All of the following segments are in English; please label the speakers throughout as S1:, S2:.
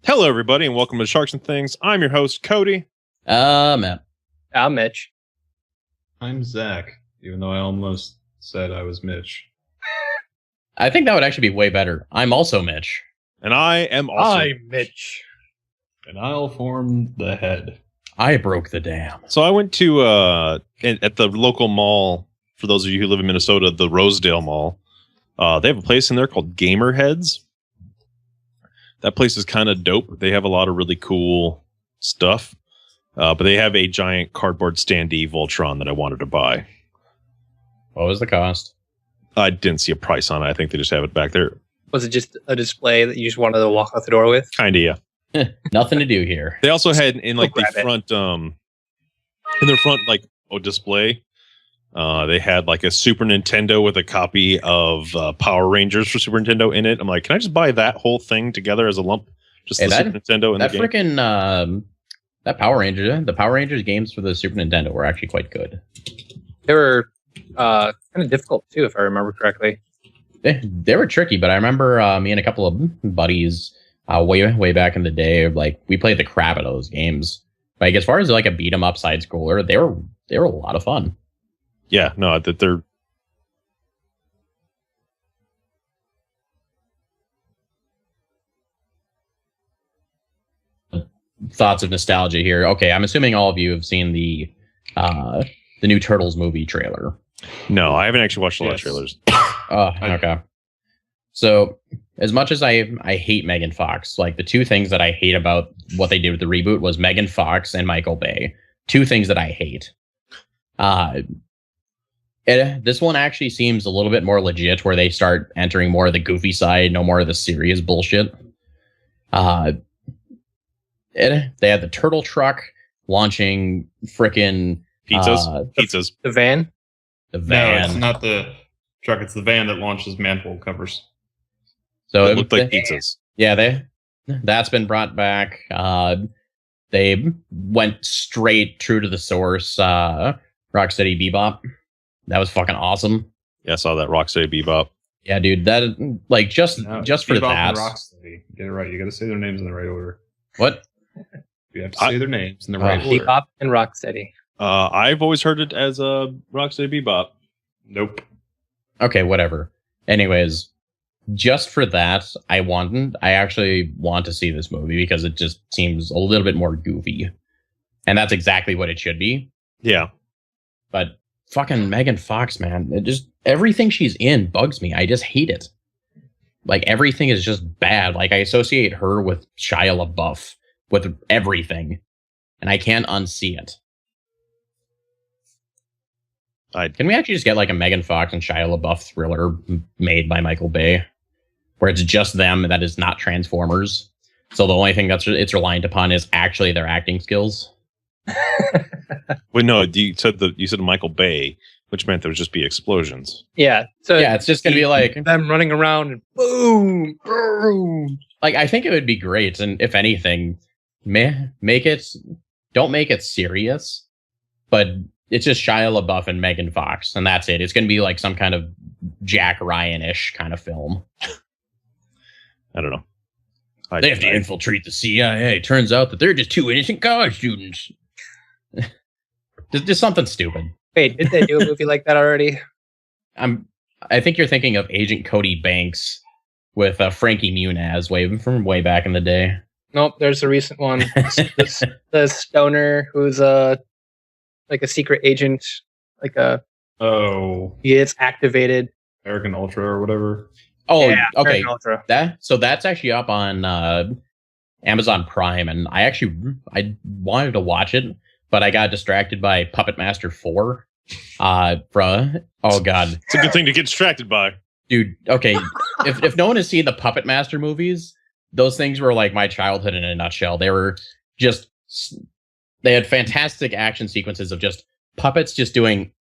S1: Hello, everybody, and welcome to Sharks and Things. I'm your host, Cody.
S2: Matt.
S3: I'm Mitch.
S4: I'm Zach, even though I almost said I was Mitch.
S2: I think that would actually be way better. I'm also Mitch.
S1: And I am also...
S3: I'm Mitch.
S4: And I'll form the head.
S2: I broke the dam.
S1: So I went to, at the local mall, for those of you who live in Minnesota, the Rosedale Mall. They have a place in there called Gamer Heads. That place is kind of dope. They have a lot of really cool stuff. But they have a giant cardboard standee Voltron that I wanted to buy.
S2: What was the cost?
S1: I didn't see a price on it. I think they just have it back there.
S3: Was it just a display that you just wanted to walk out the door with?
S1: Kind of, yeah.
S2: Nothing to do here.
S1: They also had in like the front, in their front display. They had like a Super Nintendo with a copy of Power Rangers for Super Nintendo in it. I'm like, can I just buy that whole thing together as a lump? Just the Super Nintendo and
S2: that
S1: the game?
S2: freaking that Power Rangers games for the Super Nintendo were actually quite good.
S3: They were kind of difficult too, if I remember correctly.
S2: They were tricky, but I remember me and a couple of buddies way back in the day, like we played the crap out of those games. Like as far as like a beat 'em up side scroller, they were a lot of fun.
S1: Yeah, no, that they're...
S2: Thoughts of nostalgia here. Okay, I'm assuming all of you have seen the new Turtles movie trailer.
S1: No, I haven't actually watched a lot of trailers.
S2: Okay. So, as much as I hate Megan Fox, like the two things that I hate about what they did with the reboot was Megan Fox and Michael Bay. Two things that I hate. This one actually seems a little bit more legit, where they start entering more of the goofy side, no more of the serious bullshit. They had the turtle truck launching frickin'
S1: pizzas.
S3: The van?
S2: The van.
S4: No, it's not the truck. It's the van that launches manhole covers.
S2: So
S1: it looked like pizzas.
S2: Yeah, that's been brought back. They went straight true to the source. Rocksteady Bebop. That was fucking awesome.
S1: Yeah, I saw that Rocksteady Bebop.
S2: Yeah, dude. That like just for
S4: Bebop
S2: that.
S4: And Rocksteady. Get it right. You got to say their names in the right order.
S2: What?
S4: You have to say their names in the right order.
S3: Bebop and Rocksteady.
S1: I've always heard it as a Rocksteady Bebop.
S4: Nope.
S2: Okay, whatever. Anyways, just for that, I actually want to see this movie because it just seems a little bit more goofy. And that's exactly what it should be.
S1: Yeah.
S2: But fucking Megan Fox, man, everything she's in bugs me. I just hate it. Like everything is just bad. Like I associate her with Shia LaBeouf with everything, and I can't unsee it. Can we actually just get like a Megan Fox and Shia LaBeouf thriller made by Michael Bay, where it's just them and that is not Transformers? So the only thing it's reliant upon is actually their acting skills.
S1: Wait, no, you said Michael Bay, which meant there would just be explosions.
S3: Yeah. So
S2: yeah, it's just gonna be like
S3: them running around and boom, boom.
S2: Like I think it would be great, and if anything, don't make it serious, but it's just Shia LaBeouf and Megan Fox, and that's it. It's gonna be like some kind of Jack Ryan-ish kind of film.
S1: I don't know.
S2: They have to infiltrate the CIA. Turns out that they're just two innocent college students. Just something stupid.
S3: Wait, did they do a movie like that already?
S2: I think you're thinking of Agent Cody Banks with Frankie Muniz way back in the day.
S3: Nope, there's a recent one. The stoner who's like a secret agent, he gets activated.
S4: American Ultra or whatever.
S2: Oh,
S3: yeah,
S2: okay.
S3: Ultra.
S2: That's actually up on Amazon Prime, and I wanted to watch it, but I got distracted by Puppetmaster 4. Oh god,
S1: it's a good thing to get distracted by,
S2: dude. Okay, if no one has seen the Puppetmaster movies, those things were like my childhood in a nutshell. They had fantastic action sequences of just puppets just doing,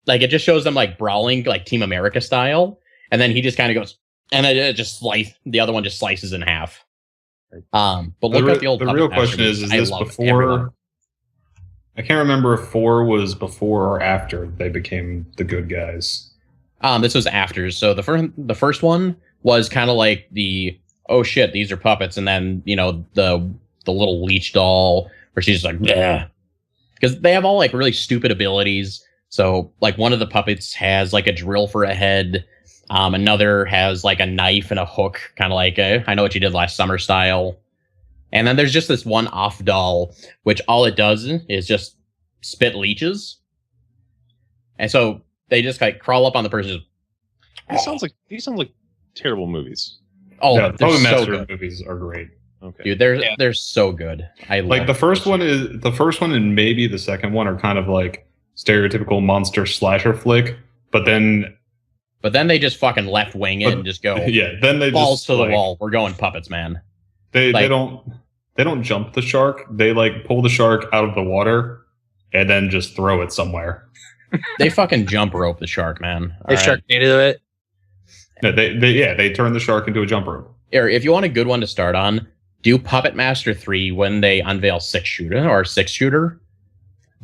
S2: like, it just shows them like brawling like Team America style, and then he just kind of goes, and then the other one just slices in half. But look at the old.
S4: The real question is this before? Everyone. I can't remember if 4 was before or after they became the good guys.
S2: This was after. So the first one was kind of like the oh shit, these are puppets. And then, the little leech doll where she's like, yeah. Because they have all like really stupid abilities. So like one of the puppets has like a drill for a head. Another has like a knife and a hook, kind of like I Know What You Did Last Summer style. And then there's just this one off doll, which all it does is just spit leeches. And so they just like crawl up on the person.
S1: These sounds like terrible movies.
S2: Oh,
S4: Yeah,
S2: they're so
S4: Puppetmaster
S2: good.
S4: movies are great.
S1: Okay.
S2: Dude, they're so good. I
S4: Like
S2: love
S4: the first one and maybe the second one are kind of like stereotypical monster slasher flick, but then
S2: they just fucking left wing it and just go
S4: then they
S2: balls
S4: just
S2: to the
S4: like,
S2: wall. We're going puppets, man.
S4: They
S2: Like-
S4: they don't jump the shark. They like pull the shark out of the water and then just throw it somewhere.
S2: They fucking jump rope the shark, man.
S3: They
S2: All right.
S3: shark native it.
S4: No, they turn the shark into a jump rope.
S2: Here, if you want a good one to start on, do Puppetmaster 3 when they unveil six shooter.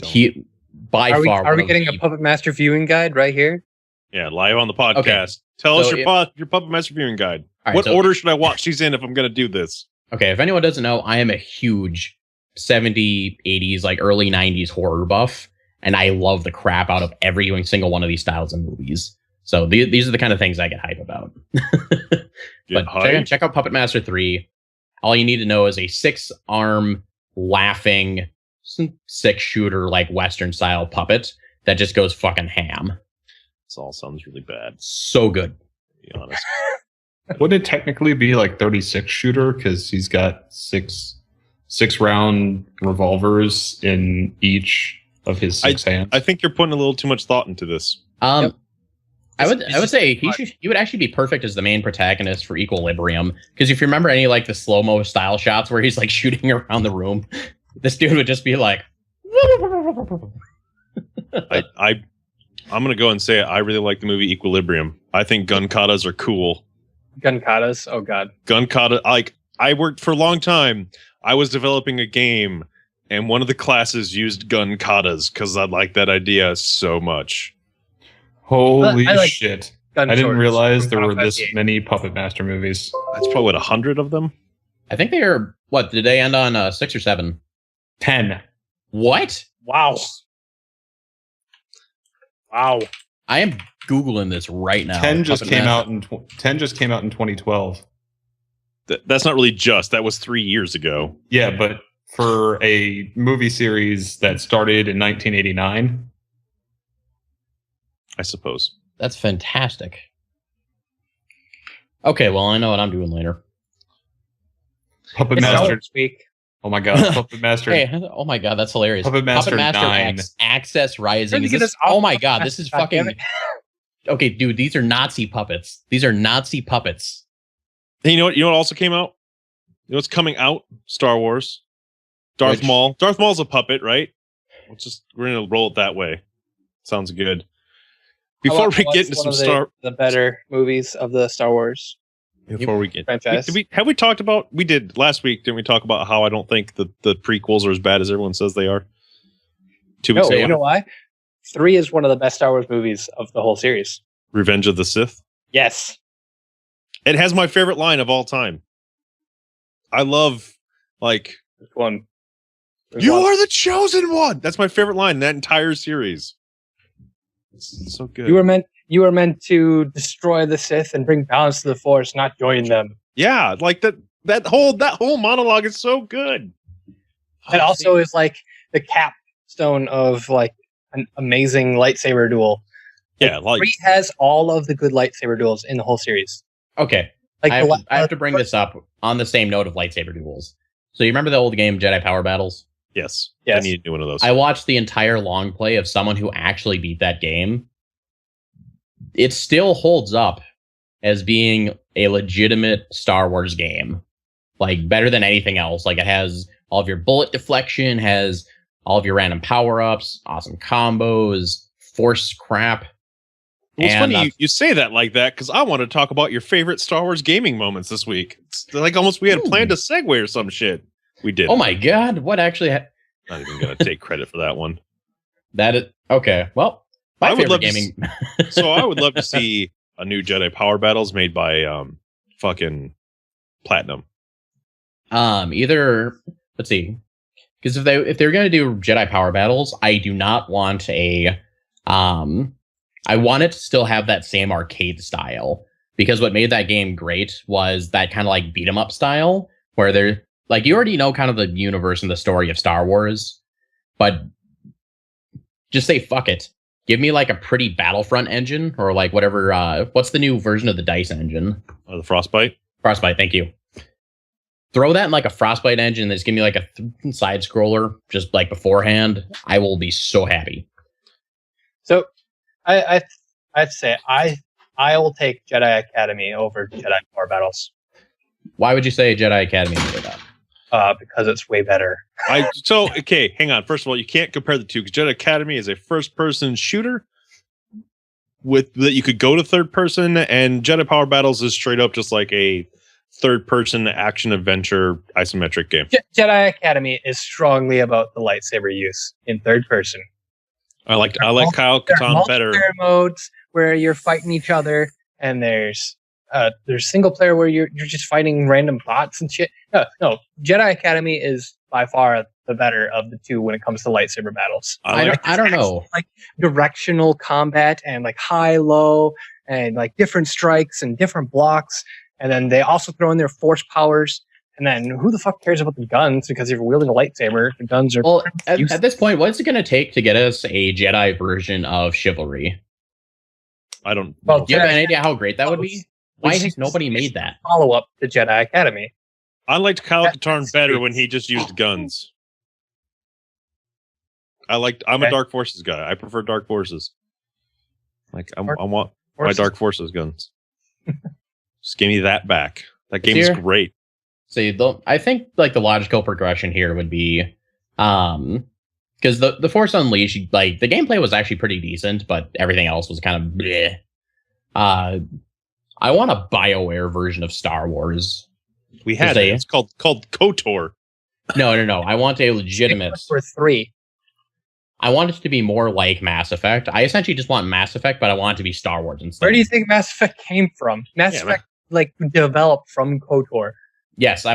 S2: He by
S3: Are
S2: far.
S3: we getting a Puppet Master viewing guide right here?
S1: Yeah, live on the podcast.
S2: Okay.
S1: Tell us
S2: So
S1: your Puppet Master viewing guide.
S2: All right,
S1: What
S2: so-
S1: order should I watch these in if I'm going to do this?
S2: Okay, if anyone doesn't know, I am a huge 70s, 80s, like early 90s horror buff, and I love the crap out of every single one of these styles in movies. So these are the kind of things I get hype about. But check out Puppet Master 3. All you need to know is a 6-arm, laughing, 6-shooter, like Western style puppet that just goes fucking ham.
S1: This all sounds really bad,
S2: So good.
S1: to be honest.
S4: Wouldn't it technically be like 36 shooter because he's got six round revolvers in each of his 6 hands?
S1: I think you're putting a little too much thought into this.
S3: Yep.
S2: I would say he would actually be perfect as the main protagonist for Equilibrium, because if you remember any like the slow-mo style shots where he's like shooting around the room, this dude would just be like
S1: I'm gonna go and say it. I really like the movie Equilibrium. I think gun katas are cool.
S3: Gun katas. Oh god.
S1: Gun kata, like I worked for a long time. I was developing a game, and one of the classes used gun katas because I like that idea so much.
S4: Holy
S3: I like
S4: shit!
S3: Gun
S4: I didn't
S3: swords
S4: realize
S3: from
S4: there were
S3: Combat
S4: this
S3: Game.
S4: many Puppet Master movies.
S1: That's probably 100 of them.
S2: I think they are what did they end on 6 or 7?
S4: 10.
S2: What?
S3: Wow. Wow.
S2: I am googling this right now.
S4: 10 just
S2: Puppet
S4: came
S2: Master.
S4: out in 10 just came out in 2012.
S1: That's not really just. That was 3 years ago.
S4: Yeah, but for a movie series that started in 1989,
S1: I suppose.
S2: That's fantastic. Okay, well I know what I'm doing later.
S4: Puppet
S3: It's
S4: Master.
S3: Star Week.
S4: Oh my god, Puppet Master.
S2: Hey, oh my god, that's hilarious.
S4: Puppet Master 9.
S2: Access Rising.
S3: Trying to
S2: Is
S3: get
S2: this-
S3: us off
S2: oh my
S3: Puppet
S2: god, this is
S3: Master,
S2: fucking.
S3: goddammit.
S2: Okay, dude, these are Nazi puppets. These are Nazi puppets.
S1: Hey, you know what? You know what also came out? You know what's coming out? Star Wars. Darth
S2: Which-
S1: Maul. Darth Maul's a puppet, right? We're gonna roll it that way. Sounds good. Before we get into some
S3: the better movies of the Star Wars
S1: before we get
S3: franchise.
S1: have we talked about, we did last week, didn't we talk about how I don't think the prequels are as bad as everyone says they are? 2 weeks
S3: No,
S1: ago.
S3: you know why? 3 is one of the best Star Wars movies of the whole series.
S1: Revenge of the Sith.
S3: Yes.
S1: It has my favorite line of all time. I love, like,
S3: Which one?
S1: you are the chosen one. That's my favorite line in that entire series. It's so good.
S3: You were meant to destroy the Sith and bring balance to the Force, not join them.
S1: Yeah, like that whole monologue is so good.
S3: It also is like the capstone of like an amazing lightsaber duel.
S1: Yeah, like
S3: 3 has all of the good lightsaber duels in the whole series.
S2: Okay,
S3: Like
S2: I have to bring this up on the same note of lightsaber duels. So you remember the old game Jedi Power Battles?
S1: yes,
S3: Yes.
S1: I need to do one of those.
S2: I watched the entire long play of someone who actually beat that game. It still holds up as being a legitimate Star Wars game. Like, better than anything else. Like, it has all of your bullet deflection, has all of your random power-ups, awesome combos, force crap.
S1: Well, it's
S2: And,
S1: funny you say that like that, because I want to talk about your favorite Star Wars gaming moments this week. It's like almost we had
S2: Ooh.
S1: planned a segue or some shit. We did.
S2: Oh my god, what actually...
S1: Not even going to take credit for that one.
S2: That is... Okay, well, my
S1: I would
S2: favorite
S1: love to
S2: gaming...
S1: So I would love to see a new Jedi Power Battles made by fucking platinum?
S2: Either, let's see, because if they're going to do Jedi power battles, I do not want a I want it to still have that same arcade style, because what made that game great was that kind of like beat 'em up style where they're like, you already know kind of the universe and the story of Star Wars, but just say fuck it. Give me like a pretty Battlefront engine, or like whatever. What's the new version of the Dice engine?
S1: The Frostbite.
S2: Frostbite, thank you. Throw that in like a Frostbite engine. That's give me like a side scroller just like beforehand. I will be so happy.
S3: So, I'd say I will take Jedi Academy over Jedi Power Battles.
S2: Why would you say Jedi Academy over that?
S3: Because it's way better.
S1: Okay, hang on. First of all, you can't compare the two because Jedi Academy is a first-person shooter with that you could go to third person, and Jedi Power Battles is straight up just like a third-person action adventure isometric game.
S3: Jedi Academy is strongly about the lightsaber use in third person.
S1: I like Kyle Katarn better.
S3: Multiplayer modes where you're fighting each other, and there's single player where you're just fighting random bots and shit. No, Jedi Academy is by far the better of the two when it comes to lightsaber battles.
S2: I don't know.
S3: Like directional combat and like high, low, and like different strikes and different blocks. And then they also throw in their force powers. And then who the fuck cares about the guns? Because if you're wielding a lightsaber, the guns are...
S2: Well, at this point, what's it going to take to get us a Jedi version of Chivalry?
S1: I don't...
S3: Well,
S2: Do you have any idea how great that would be? Why has nobody made that?
S3: Follow-up to Jedi Academy.
S1: I liked Kyle Katarn better when he just used guns. I'm a Dark Forces guy. I prefer Dark Forces. Like, I want my Dark Forces guns. Just give me that back. That game is great.
S2: So I think like the logical progression here would be, because the Force Unleashed, like the gameplay was actually pretty decent, but everything else was kind of bleh. I want a BioWare version of Star Wars.
S1: We had it. It's called KOTOR.
S2: No. I want a legitimate
S3: For 3.
S2: I want it to be more like Mass Effect. I essentially just want Mass Effect, but I want it to be Star Wars instead.
S3: Where do you think Mass Effect came from? Mass Effect like developed from KOTOR.
S2: Yes,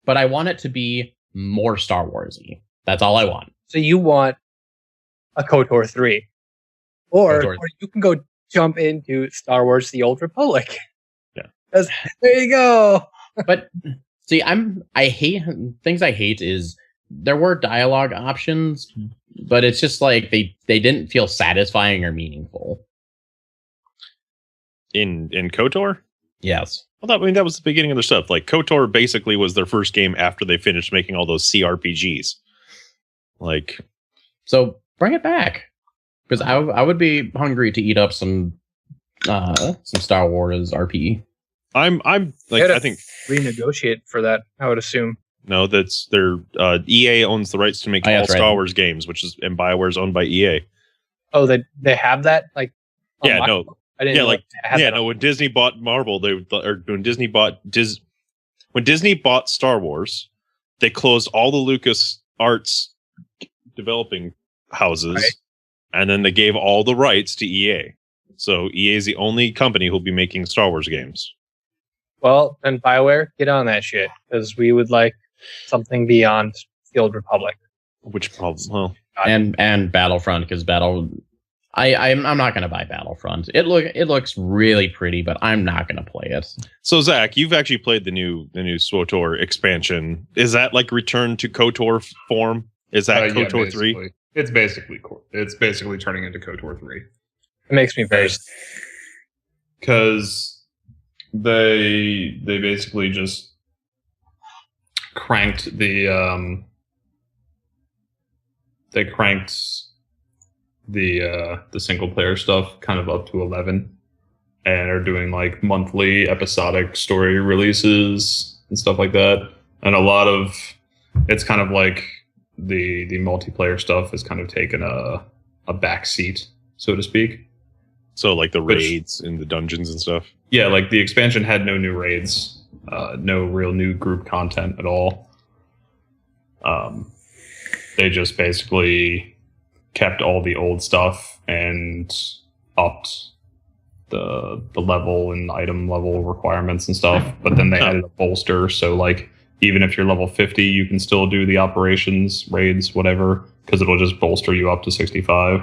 S2: but I want it to be more Star Warsy. That's all I want.
S3: So you want a KOTOR 3. Or you can go jump into Star Wars The Old Republic.
S1: Yeah.
S3: There you go.
S2: But see, I hate things I hate is there were dialogue options, but it's just like they didn't feel satisfying or meaningful.
S1: In KOTOR?
S2: Yes.
S1: Well, that was the beginning of their stuff. Like KOTOR basically was their first game after they finished making all those CRPGs. Like,
S2: so bring it back, because I would be hungry to eat up some Star Wars RP.
S1: I'm like, I think
S3: renegotiate for that. I would assume.
S1: No, that's their EA owns the rights to make all Star Wars games, and BioWare's owned by EA.
S3: Oh, they have that? Like,
S1: yeah, no.
S3: I didn't
S1: when Disney bought Marvel, when Disney bought Star Wars, they closed all the Lucas Arts developing houses, right, and then they gave all the rights to EA. So EA is the only company who'll be making Star Wars games.
S3: Well, then BioWare, get on that shit, because we would like something beyond the Old Republic.
S1: Which problem? Well,
S2: and Battlefront, because I'm not going to buy Battlefront. It looks really pretty, but I'm not going to play it.
S1: So Zach, you've actually played the new SWTOR expansion. Is that like return to KOTOR form? Is that KOTOR 3?
S4: It's basically turning into KOTOR 3.
S3: It makes me very,
S4: because they basically just cranked the single player stuff kind of up to 11, and are doing like monthly episodic story releases and stuff like that. And a lot of it's kind of like the multiplayer stuff has kind of taken a back seat, so to speak.
S1: So like the raids in the dungeons and stuff.
S4: Yeah, like the expansion had no new raids, no real new group content at all. They just basically kept all the old stuff and upped the level and item level requirements and stuff. But then they added a bolster, so like even if you're level 50, you can still do the operations, raids, whatever, because it'll just bolster you up to 65.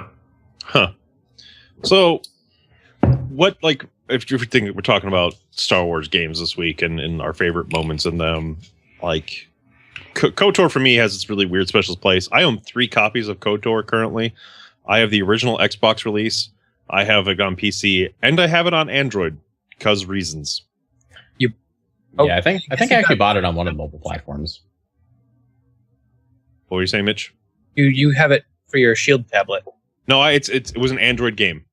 S1: Huh. So, what, like, if you think we're talking about Star Wars games this week and our favorite moments in them, like, KOTOR for me has this really weird special place. I own 3 copies of KOTOR currently. I have the original Xbox release, I have it on PC, and I have it on Android because reasons.
S2: Yeah, I think I actually bought it on one of the mobile platforms.
S1: What were you saying, Mitch?
S3: You have it for your Shield tablet.
S1: No, it was an Android game,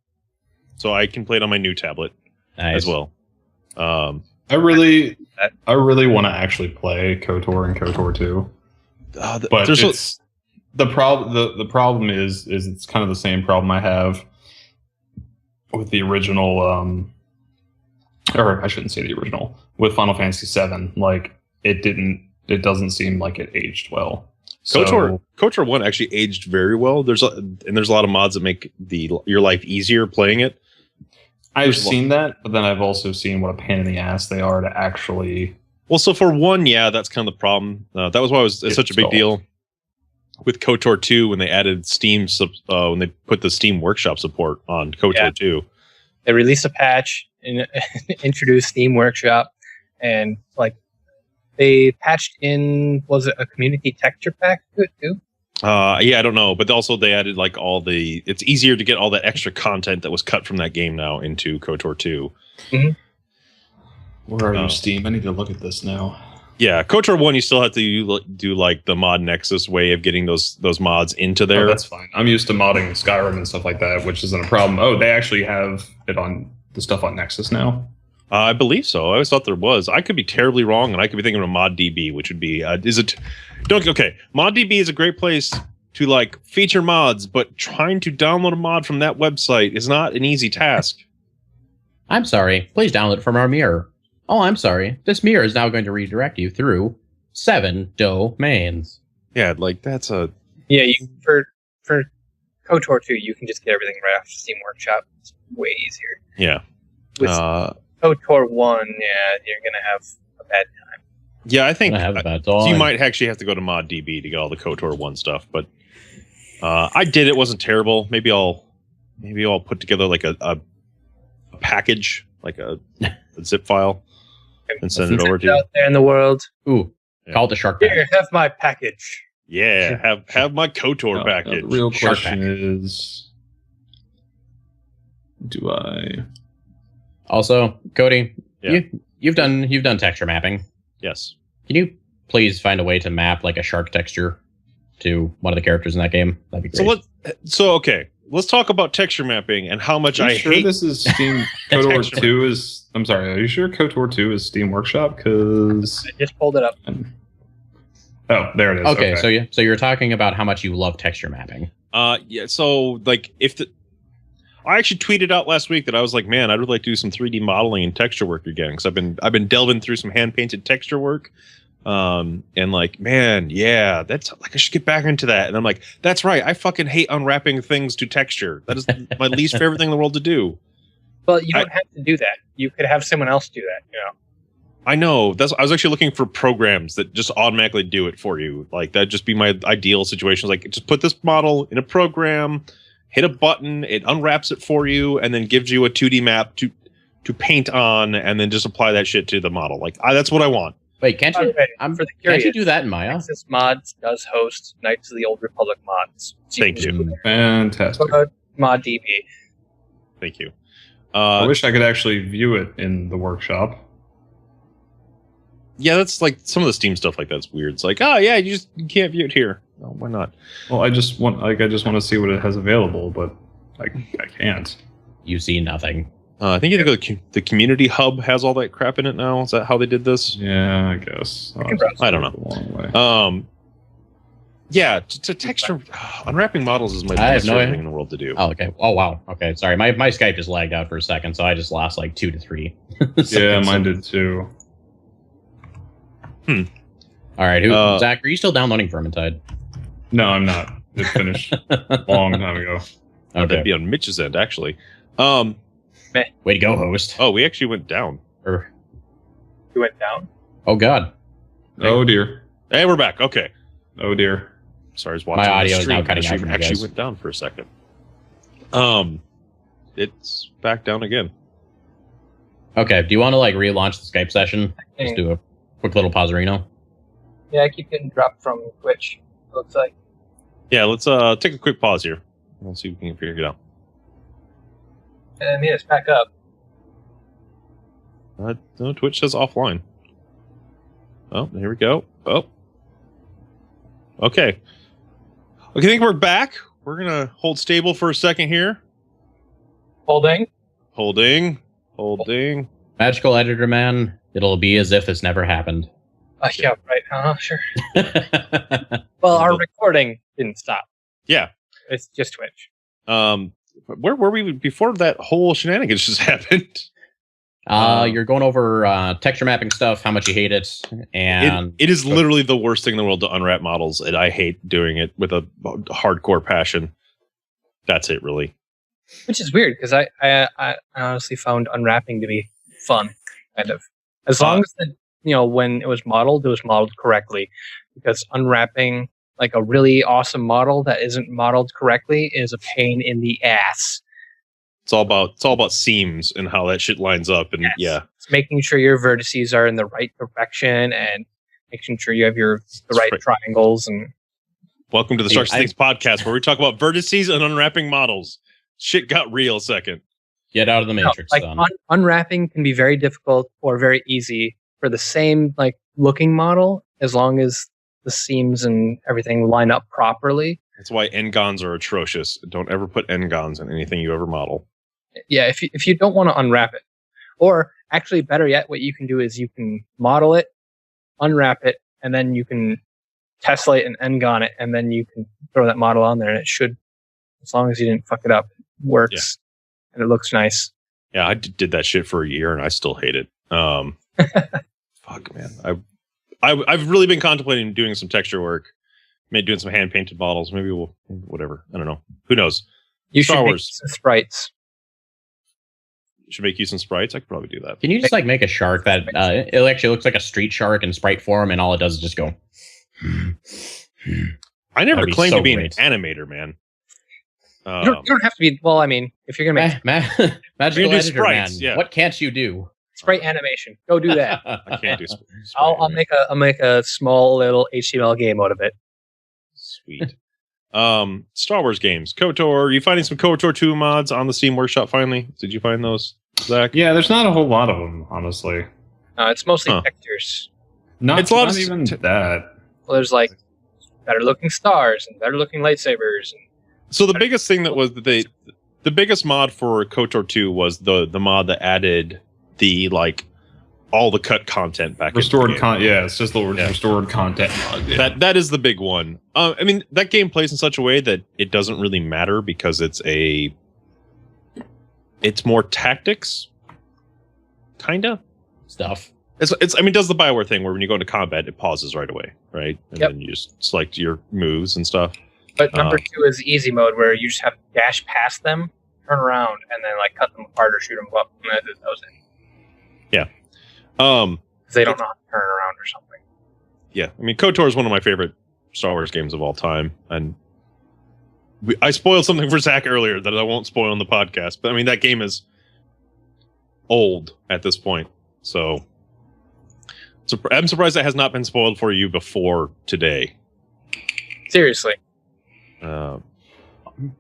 S1: so I can play it on my new tablet as well.
S4: I really want to actually play KOTOR and KOTOR 2, but it's the problem. The problem is it's kind of the same problem I have with the original, or I shouldn't say the original, with Final Fantasy VII. Like it doesn't seem like it aged well.
S1: KOTOR 1 actually aged very well. There's a lot of mods that make your life easier playing it.
S4: I've seen that, but then I've also seen what a pain in the ass they are to actually.
S1: Well, so for 1, yeah, that's kind of the problem. That was why it's such a big deal with KOTOR 2 when they added Steam, when they put the Steam Workshop support on KOTOR 2.
S3: They released a patch and introduced Steam Workshop, and like they patched in, was it a community texture pack to it too?
S1: Yeah, I don't know, but also they added like it's easier to get all that extra content that was cut from that game now into KOTOR 2.
S3: Mm-hmm.
S4: Where are you, Steam? I need to look at this now.
S1: Yeah, KOTOR 1, you still have to do like the Mod Nexus way of getting those mods into there.
S4: Oh, that's fine. I'm used to modding Skyrim and stuff like that, which isn't a problem. Oh, they actually have it on the stuff on Nexus now?
S1: I believe so. I always thought there was. I could be terribly wrong, and I could be thinking of ModDB, which would be ModDB is a great place to like feature mods, but trying to download a mod from that website is not an easy task.
S2: I'm sorry. Please download it from our mirror. Oh, I'm sorry. This mirror is now going to redirect you through 7 domains.
S1: Yeah, like that's a...
S3: Yeah, for KOTOR 2, you can just get everything right off Steam Workshop. It's way easier.
S1: Yeah.
S3: With KOTOR 1, yeah, you're going to have a bad time.
S1: Yeah, I think
S2: so
S1: you might actually have to go to ModDB to get all the KOTOR 1 stuff, but I did. It wasn't terrible. Maybe I'll put together like a package, like a zip file, and send it over to you.
S3: Out there in the world.
S2: Ooh,
S1: yeah.
S2: Call it the shark
S3: Here,
S2: package.
S3: have my package.
S1: Yeah, have my KOTOR package.
S4: The real
S2: Shark
S4: question is, do I...
S2: Also, Cody,
S1: Yeah.
S2: you've done texture mapping.
S1: Yes.
S2: Can you please find a way to map like a shark texture to one of the characters in that game? That'd be great.
S1: Okay, let's talk about texture mapping and how much I hate.
S4: This is Steam KOTOR 2 is. I'm sorry. Are you sure KOTOR 2 is Steam Workshop? Because
S3: I just pulled it up.
S4: oh, there it is.
S2: Okay, so you're talking about how much you love texture mapping.
S1: Yeah. So like, I actually tweeted out last week that I was like, man, I'd really like to do some 3D modeling and texture work again, because I've been delving through some hand painted texture work, and like, man, yeah, that's like I should get back into that. And I'm like, that's right, I fucking hate unwrapping things to texture. That is my least favorite thing in the world to do.
S3: Well, you don't have to do that. You could have someone else do that. You know.
S1: I know. I was actually looking for programs that just automatically do it for you. Like that'd just be my ideal situation. Like, just put this model in a program, hit a button, it unwraps it for you, and then gives you a 2D map to paint on, and then just apply that shit to the model. Like, that's what I want.
S2: Wait, can't you? Can't you do that in Maya?
S3: Nexus Mods does host Knights of the Old Republic mods. So
S1: Thank you.
S4: Fantastic.
S3: ModDB.
S1: Thank you.
S4: I wish I could actually view it in the workshop.
S1: Yeah, that's like some of the Steam stuff like that's weird. It's like, oh yeah, you can't view it here. Oh, why not?
S4: Well, I just want to see what it has available, but I can't.
S2: You see nothing.
S1: I think the community hub has all that crap in it now. Is that how they did this?
S4: Yeah, I guess.
S1: I don't know. Yeah, to texture unwrapping models is my favorite thing in the world to do.
S2: Oh, okay. Oh, wow. Okay, sorry. My Skype just lagged out for a second, so I just lost like 2 to 3.
S4: Yeah, mine did too.
S2: All right, Zach, are you still downloading Vermintide?
S4: No, I'm not. It finished a long time ago.
S1: That'd be on Mitch's end, actually.
S2: Way to go, host.
S1: Oh, we actually went down.
S2: Or,
S3: You went down.
S2: oh God,
S4: Oh dear.
S1: Hey, we're back. Okay.
S4: Oh dear.
S1: Sorry, I was watching
S2: My audio
S1: the
S2: is
S1: stream.
S2: now cutting
S1: The
S2: out
S1: stream
S2: for you
S1: actually
S2: guys.
S1: went down for a second. It's back down again.
S2: okay. Do you want to like relaunch the Skype session? Just do a quick little pauserino.
S3: Yeah, I keep getting dropped from Twitch. Looks like.
S1: Yeah, let's take a quick pause here. Let's see if we can figure it out.
S3: And it's back up.
S1: No, Twitch says offline. Oh, here we go. Oh. Okay. I think we're back. We're going to hold stable for a second here.
S3: Holding.
S1: Holding.
S2: Magical editor man, it'll be as if this never happened.
S3: Yeah, right. Sure. Well, our recording didn't stop.
S1: Yeah.
S3: It's just Twitch.
S1: Where were we before that whole shenanigans just happened?
S2: You're going over texture mapping stuff, how much you hate it, and
S1: It is literally the worst thing in the world to unwrap models, and I hate doing it with a hardcore passion. That's it, really.
S3: Which is weird because I honestly found unwrapping to be fun, kind of. As long as when it was modeled correctly. Because unwrapping like a really awesome model that isn't modeled correctly is a pain in the ass.
S1: It's all about seams and how that shit lines up, and yeah,
S3: it's making sure your vertices are in the right direction and making sure you have the right triangles. And
S1: welcome to the Structure Things podcast, where we talk about vertices and unwrapping models. Shit got real second.
S2: get out of the matrix.
S3: Unwrapping can be very difficult or very easy for the same looking model, as long as the seams and everything line up properly.
S1: That's why n-gons are atrocious. Don't ever put n-gons in anything you ever model.
S3: Yeah, if you don't want to unwrap it, or actually better yet, what you can do is you can model it, unwrap it, and then you can tessellate and n-gon it, and then you can throw that model on there, and it should, as long as you didn't fuck it up, works, and it looks nice.
S1: Yeah, I did that shit for a year, and I still hate it. Fuck, man. I've really been contemplating doing some texture work, maybe doing some hand painted models. Maybe we'll whatever. I don't know. Who knows?
S3: You
S1: Star
S3: should
S1: Wars.
S3: make some sprites.
S1: Should make you some sprites. I could probably do that.
S2: Can you just make a shark that it actually looks like a street shark in sprite form, and all it does is just go.
S1: I never claimed
S2: so
S1: to be
S2: great.
S1: an animator, man.
S3: You don't have to be. Well, I mean, if you're gonna make
S2: Magical
S1: do
S2: editor,
S1: sprites,
S2: man.
S1: yeah.
S2: What can't you do?
S3: sprite animation, go do that.
S1: I can't do sprite.
S3: I'll make a small little HTML game out of it.
S1: Sweet. Star Wars games. KOTOR. Are you finding some KOTOR 2 mods on the Steam Workshop finally? Did you find those, Zach?
S4: Yeah, there's not a whole lot of them, honestly.
S3: It's mostly
S1: Huh.
S3: textures.
S4: Not even that.
S3: Well, there's better looking stars and better looking lightsabers. And
S1: So the biggest thing that was that the biggest mod for KOTOR 2 was the mod that added the all the cut content back.
S4: Restored content. Yeah, it's just the restored content mod. Yeah.
S1: That is the big one. I mean, that game plays in such a way that it doesn't really matter because it's more tactics, kinda
S2: Stuff.
S1: It's I mean, it does the BioWare thing where when you go into combat, it pauses right away, right? And then you just select your moves and stuff.
S3: But number 2 is easy mode, where you just have to dash past them, turn around, and then cut them apart or shoot them up, and that was it.
S1: Yeah.
S3: Because they don't know how to turn around or something.
S1: Yeah, I mean, KOTOR is one of my favorite Star Wars games of all time, and I spoiled something for Zach earlier that I won't spoil on the podcast. But I mean, that game is old at this point, so I'm surprised that has not been spoiled for you before today.
S3: Seriously.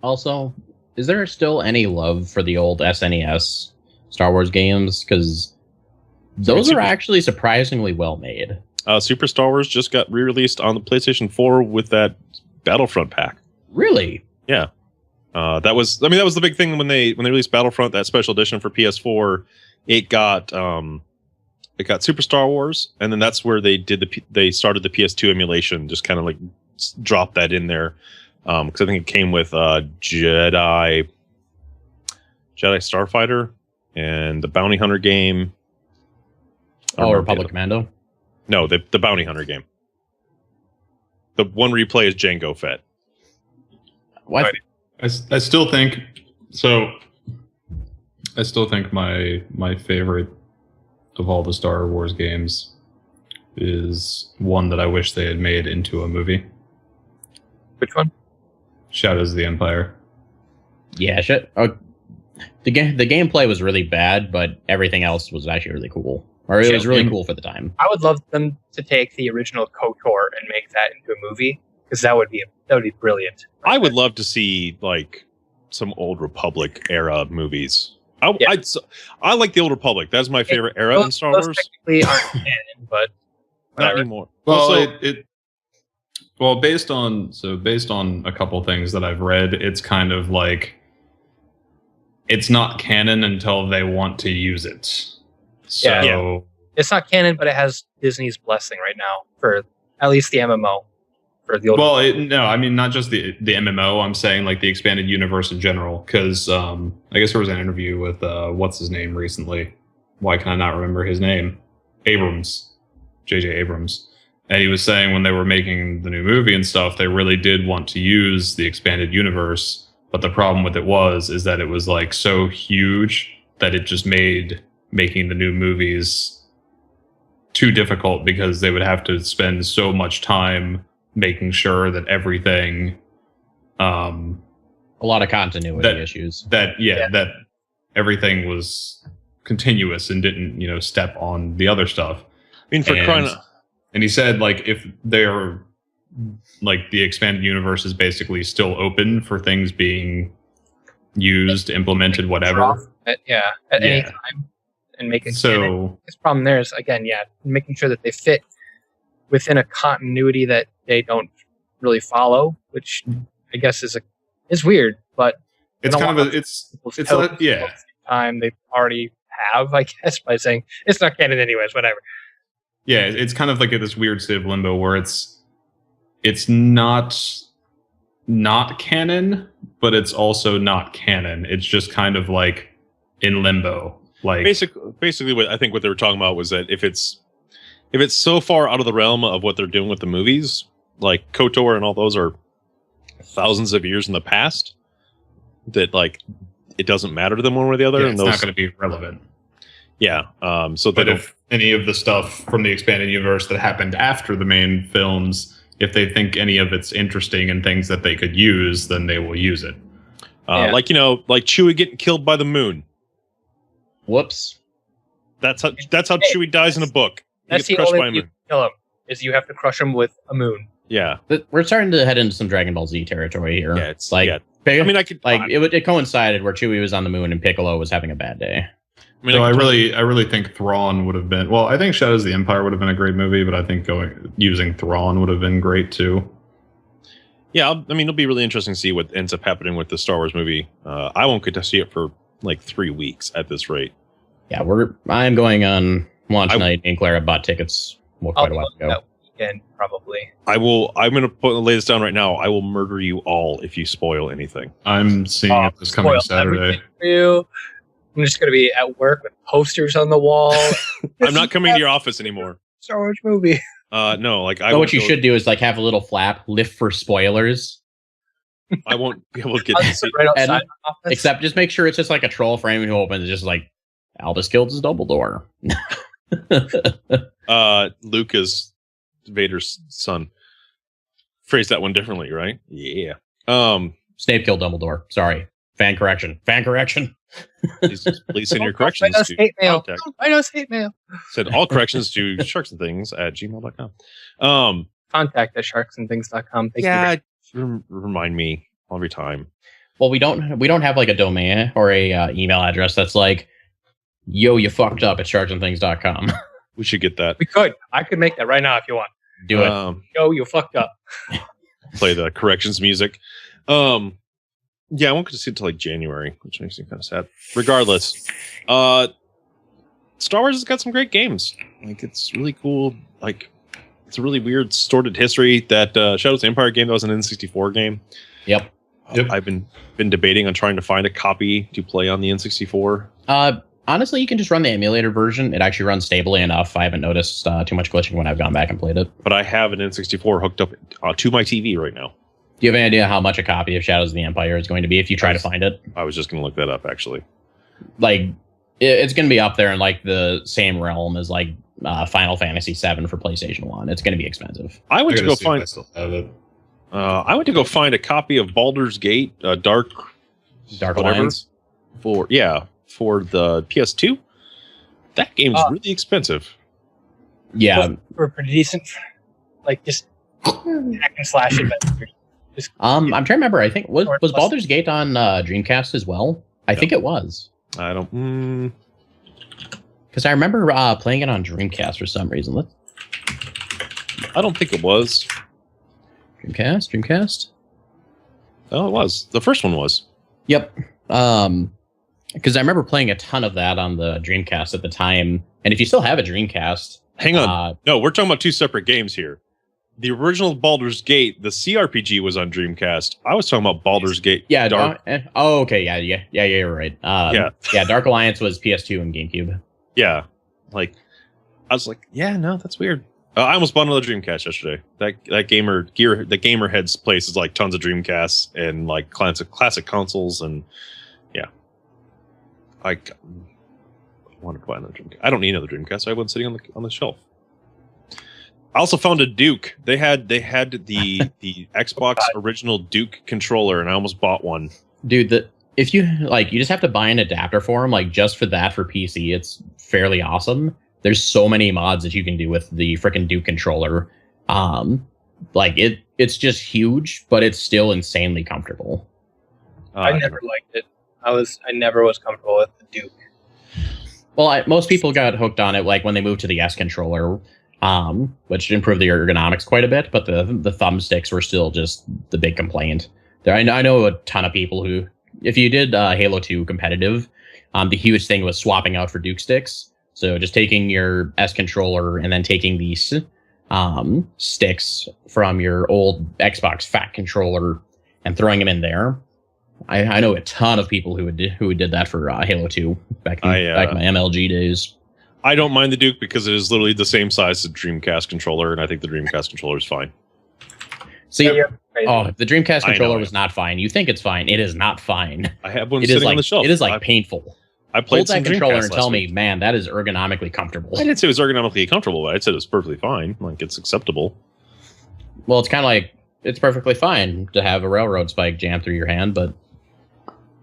S2: Also, is there still any love for the old SNES Star Wars games? Because those are actually surprisingly well made.
S1: Super Star Wars just got re-released on the PlayStation 4 with that Battlefront pack.
S2: Really?
S1: Yeah. That was the big thing when they released Battlefront, that special edition for PS4. It got Super Star Wars, and then that's where they started the PS2 emulation, just kind of drop that in there. Because I think it came with Jedi Starfighter and the Bounty Hunter game.
S2: Republic Commando?
S1: No, the Bounty Hunter game. The one where you play as Jango Fett.
S2: What?
S4: I still think so. I still think my favorite of all the Star Wars games is one that I wish they had made into a movie.
S3: Which one?
S4: Shadows of the Empire.
S2: Yeah, shit. Oh, the gameplay was really bad, but everything else was actually really cool. Or it was really cool for the time.
S3: I would love them to take the original KOTOR and make that into a movie, because that would be brilliant.
S1: I would love to see like some Old Republic era movies. I like the Old Republic. That's my favorite era in Star Wars.
S3: Technically aren't canon, but
S1: not
S3: whatever.
S1: anymore.
S4: Well, based on a couple things that I've read, it's kind of like it's not canon until they want to use it. So
S3: Yeah. It's not canon, but it has Disney's blessing right now for at least the MMO. For the old
S4: no, I mean not just the MMO. I'm saying like the expanded universe in general. Because I guess there was an interview with what's his name recently. Why can I not remember his name? Abrams, J.J. Abrams, and he was saying when they were making the new movie and stuff, they really did want to use the expanded universe. But the problem with it is that it was like so huge that it just made making the new movies too difficult, because they would have to spend so much time making sure that everything
S2: A lot of continuity issues.
S4: that everything was continuous and didn't step on the other stuff.
S1: I mean,
S4: and he said like if they're like the expanded universe is basically still open for things being used, implemented, whatever.
S3: at any time, and make it canon. His problem there is again, making sure that they fit within a continuity that they don't really follow, which I guess is weird, but
S4: it's kind of
S3: time they already have, I guess, by saying it's not canon anyways, whatever.
S4: Yeah, it's kind of like this weird state of limbo where it's not canon, but it's also not canon. It's just kind of like in limbo. Like
S1: basically what I think what they were talking about was that if it's so far out of the realm of what they're doing with the movies, like KOTOR and all those are thousands of years in the past, that like it doesn't matter to them one way or the other.
S4: Yeah,
S1: and
S4: it's not going to be relevant.
S1: Yeah.
S4: But if any of the stuff from the expanded universe that happened after the main films, if they think any of it's interesting and things that they could use, then they will use it.
S1: Like Chewie getting killed by the moon.
S2: Whoops.
S1: That's how Chewie dies in a book.
S3: That's the only way you can kill him, is you have to crush him with a moon.
S1: Yeah.
S2: But we're starting to head into some Dragon Ball Z territory here.
S1: Yeah, it's
S2: like,
S1: I mean,
S2: it coincided where Chewie was on the moon and Piccolo was having a bad day.
S1: I mean,
S4: I really think Thrawn would have been. Well, I think Shadows of the Empire would have been a great movie, but I think using Thrawn would have been great too.
S1: Yeah, I mean, it'll be really interesting to see what ends up happening with the Star Wars movie. I won't get to see it for like 3 weeks at this rate.
S2: Yeah, I'm going on launch night, and Clara bought tickets quite a while ago.
S3: That weekend, probably.
S1: I'm going to lay this down right now. I will murder you all if you spoil anything.
S4: I'm seeing it this coming Saturday.
S3: For you. I'm just going to be at work with posters on the wall.
S1: I'm not coming to your office anymore.
S3: Star Wars movie.
S1: No, like
S2: So what you should do is like have a little flap, lift for spoilers.
S1: I won't be able to get to see
S3: right outside the office.
S2: Except just make sure it's just like a troll frame who opens. It's just like Albus kills Dumbledore.
S1: Luke is Vader's son. Phrase that one differently, right? Yeah.
S2: Snape killed Dumbledore. Sorry. Fan correction.
S1: Please send your corrections to
S3: hate mail.
S1: contact.
S3: I know hate mail.
S1: Send all corrections to sharksandthings@gmail.com.
S3: Contact at sharksandthings.com.
S1: Remind me every time.
S2: Well, we don't have like a domain or a email address that's like, yo, you fucked up at sharksandthings.com.
S1: We should get that.
S3: We could. I could make that right now if you want.
S2: Do it.
S3: Yo, you fucked up.
S1: Play the corrections music. Yeah, I won't get to see it until like January, which makes me kind of sad. Regardless, Star Wars has got some great games. Like, it's really cool. Like, it's a really weird, distorted history. That Shadows of the Empire game, that was an N64 game.
S2: Yep.
S1: I've been debating on trying to find a copy to play on the N64.
S2: Honestly, you can just run the emulator version. It actually runs stably enough. I haven't noticed too much glitching when I've gone back and played it.
S1: But I have an N64 hooked up to my TV right now.
S2: Do you have any idea how much a copy of Shadows of the Empire is going to be if you try to find it?
S1: I was just going to look that up, actually.
S2: like it's going to be up there in like the same realm as like Final Fantasy VII for PlayStation 1. It's going to be expensive.
S1: I went to go
S4: see if I
S1: find.
S4: still have it.
S1: I went to go find a copy of Baldur's Gate, Dark whatever,
S2: Alliance.
S1: for the PS2. That game's really expensive.
S2: Yeah.
S3: We're pretty decent. Like just hack and slash adventures.
S2: I'm trying to remember. I think was
S3: Plus-
S2: Baldur's Gate on Dreamcast as well? I think it was.
S1: I don't.
S2: Because I remember playing it on Dreamcast for some reason.
S1: I don't think it was.
S2: Dreamcast?
S1: Oh, it was. The first one was.
S2: Yep. Because I remember playing a ton of that on the Dreamcast at the time. And if you still have a Dreamcast...
S1: Hang on. No, we're talking about two separate games here. The original Baldur's Gate, the CRPG was on Dreamcast. I was talking about Baldur's Gate.
S2: Yeah.
S1: Dark.
S2: Okay. Yeah, you're right. Yeah, Dark Alliance was PS2 and GameCube.
S1: Yeah. Like, I was like, yeah, no, that's weird. I almost bought another Dreamcast yesterday. The Gamer Heads place is like tons of Dreamcasts and like classic consoles, and yeah, I wanted to buy another Dreamcast. I don't need another Dreamcast. So I had one sitting on the shelf. I also found a Duke. They had the Xbox original Duke controller, and I almost bought one.
S2: Dude, if you like, you just have to buy an adapter for them, like just for that for PC. It's fairly awesome. There's so many mods that you can do with the freaking Duke controller. Like it's just huge, but it's still insanely comfortable.
S3: I never liked it. I never was comfortable with the Duke.
S2: Well, most people got hooked on it like when they moved to the S controller, which improved the ergonomics quite a bit, but the thumbsticks were still just the big complaint. I know a ton of people who, if you did Halo 2 competitive, the huge thing was swapping out for Duke sticks. So just taking your S controller and then taking these sticks from your old Xbox Fat controller and throwing them in there. I know a ton of people who did that for Halo 2 back in my MLG days.
S1: I don't mind the Duke because it is literally the same size as the Dreamcast controller, and I think the Dreamcast controller is fine.
S2: See, the Dreamcast controller was not fine. You think it's fine? It is not fine.
S1: I have one sitting on the shelf.
S2: It is like painful.
S1: I played
S2: Hold that controller and tell me,
S1: week.
S2: man, that is ergonomically comfortable.
S1: I didn't say it was ergonomically comfortable, but I said it was perfectly fine. Like, it's acceptable.
S2: Well, it's kind of like, it's perfectly fine to have a railroad spike jam through your hand, but,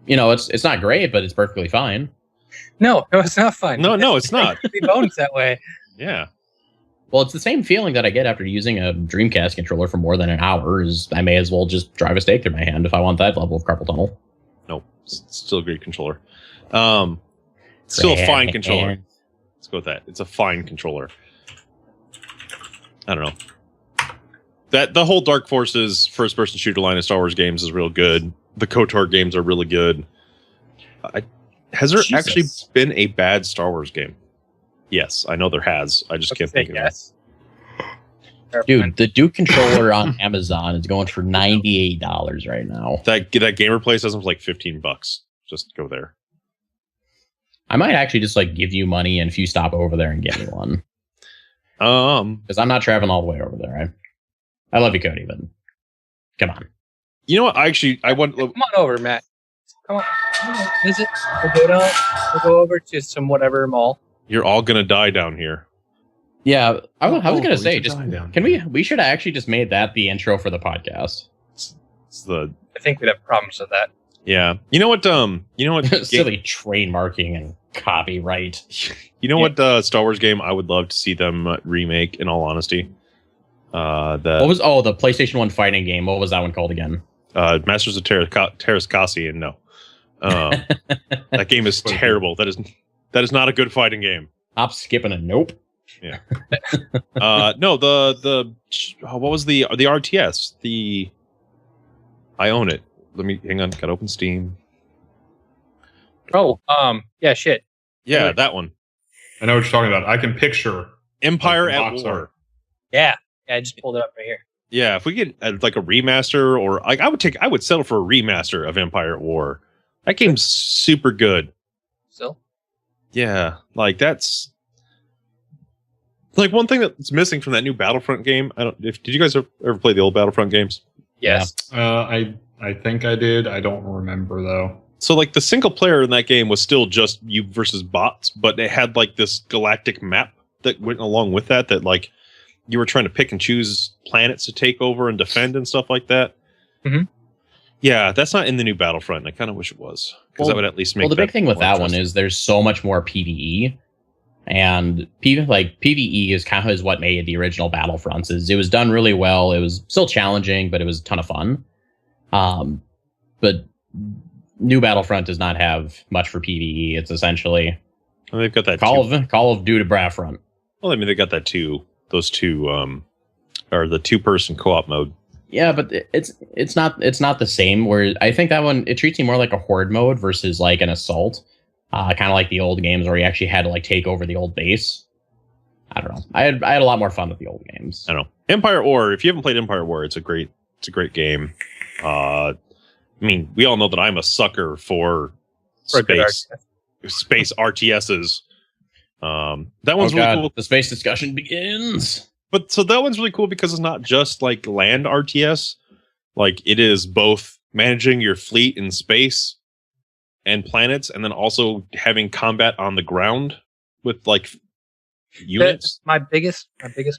S2: you know, it's not great, but it's perfectly fine.
S3: No, it's not fine.
S1: No, it's not.
S3: The bones that way.
S1: Yeah.
S2: Well, it's the same feeling that I get after using a Dreamcast controller for more than an hour. Is I may as well just drive a stake through my hand if I want that level of carpal tunnel.
S1: No, it's still a great controller. Still a fine controller. Let's go with that. It's a fine controller. I don't know. The whole Dark Forces first-person shooter line of Star Wars games is real good. The KOTOR games are really good. Has there actually been a bad Star Wars game? Yes, I know there has. I just can't think of it.
S2: Dude, the Duke controller on Amazon is going for $98 right now.
S1: That gamer place has them for like $15. Just go there.
S2: I might actually just like give you money, and if you stop over there and get me one. Because I'm not traveling all the way over there. I love you, Cody, but come on.
S1: You know what? I want.
S3: Come on over, Matt. Come on visit. We'll go over to some whatever mall.
S1: You're all gonna die down here.
S2: Yeah, I was gonna say, just we should have actually just made that the intro for the podcast.
S1: I
S3: think we'd have problems with that.
S1: Yeah. You know what?
S2: Silly trademarking and copyright.
S1: You know what? Star Wars game I would love to see them remake. In all honesty, what
S2: was the PlayStation 1 fighting game? What was that one called again?
S1: Masters of Terras Cassian. No, that game is terrible. That is not a good fighting game.
S2: Stop skipping it. Nope.
S1: Yeah. No. What was the RTS? I own it. Let me hang on. Got open Steam.
S3: Oh, yeah, shit.
S1: Yeah, that one.
S4: I know what you're talking about. I can picture
S1: Empire at War.
S3: Yeah, I just pulled it up right here.
S1: Yeah, if we get like a remaster, or like I would settle for a remaster of Empire at War. That game's super good.
S3: Still?
S1: Yeah, like that's like one thing that's missing from that new Battlefront game. Did you guys ever play the old Battlefront games?
S3: Yes.
S4: I think I did. I don't remember though.
S1: So like the single player in that game was still just you versus bots, but it had like this galactic map that went along with that. That like you were trying to pick and choose planets to take over and defend and stuff like that.
S3: Mhm.
S1: Yeah, that's not in the new Battlefront. I kind of wish it was because that would at least make.
S2: Well, the big thing with
S1: more
S2: that one
S1: interesting.
S2: is there's so much more PVE, and PVE is kind of what made the original Battlefronts. Is it was done really well. It was still challenging, but it was a ton of fun. But new Battlefront does not have much for PVE. It's essentially
S1: Well, they've got that
S2: Call of Duty Battlefront.
S1: Well, I mean, they got that too. Those two, or the 2-person co-op mode.
S2: Yeah, but it's not the same. Where I think that one it treats you more like a horde mode versus like an assault, kind of like the old games where you actually had to like take over the old base. I don't know. I had a lot more fun with the old games.
S1: I don't know. Empire War. If you haven't played Empire War, it's a great game. I mean, we all know that I'm a sucker for
S3: a good
S1: space RTSs. That one's really cool.
S2: The space discussion begins.
S1: But so that one's really cool because it's not just like land RTS. Like it is both managing your fleet in space and planets, and then also having combat on the ground with like units.
S3: My biggest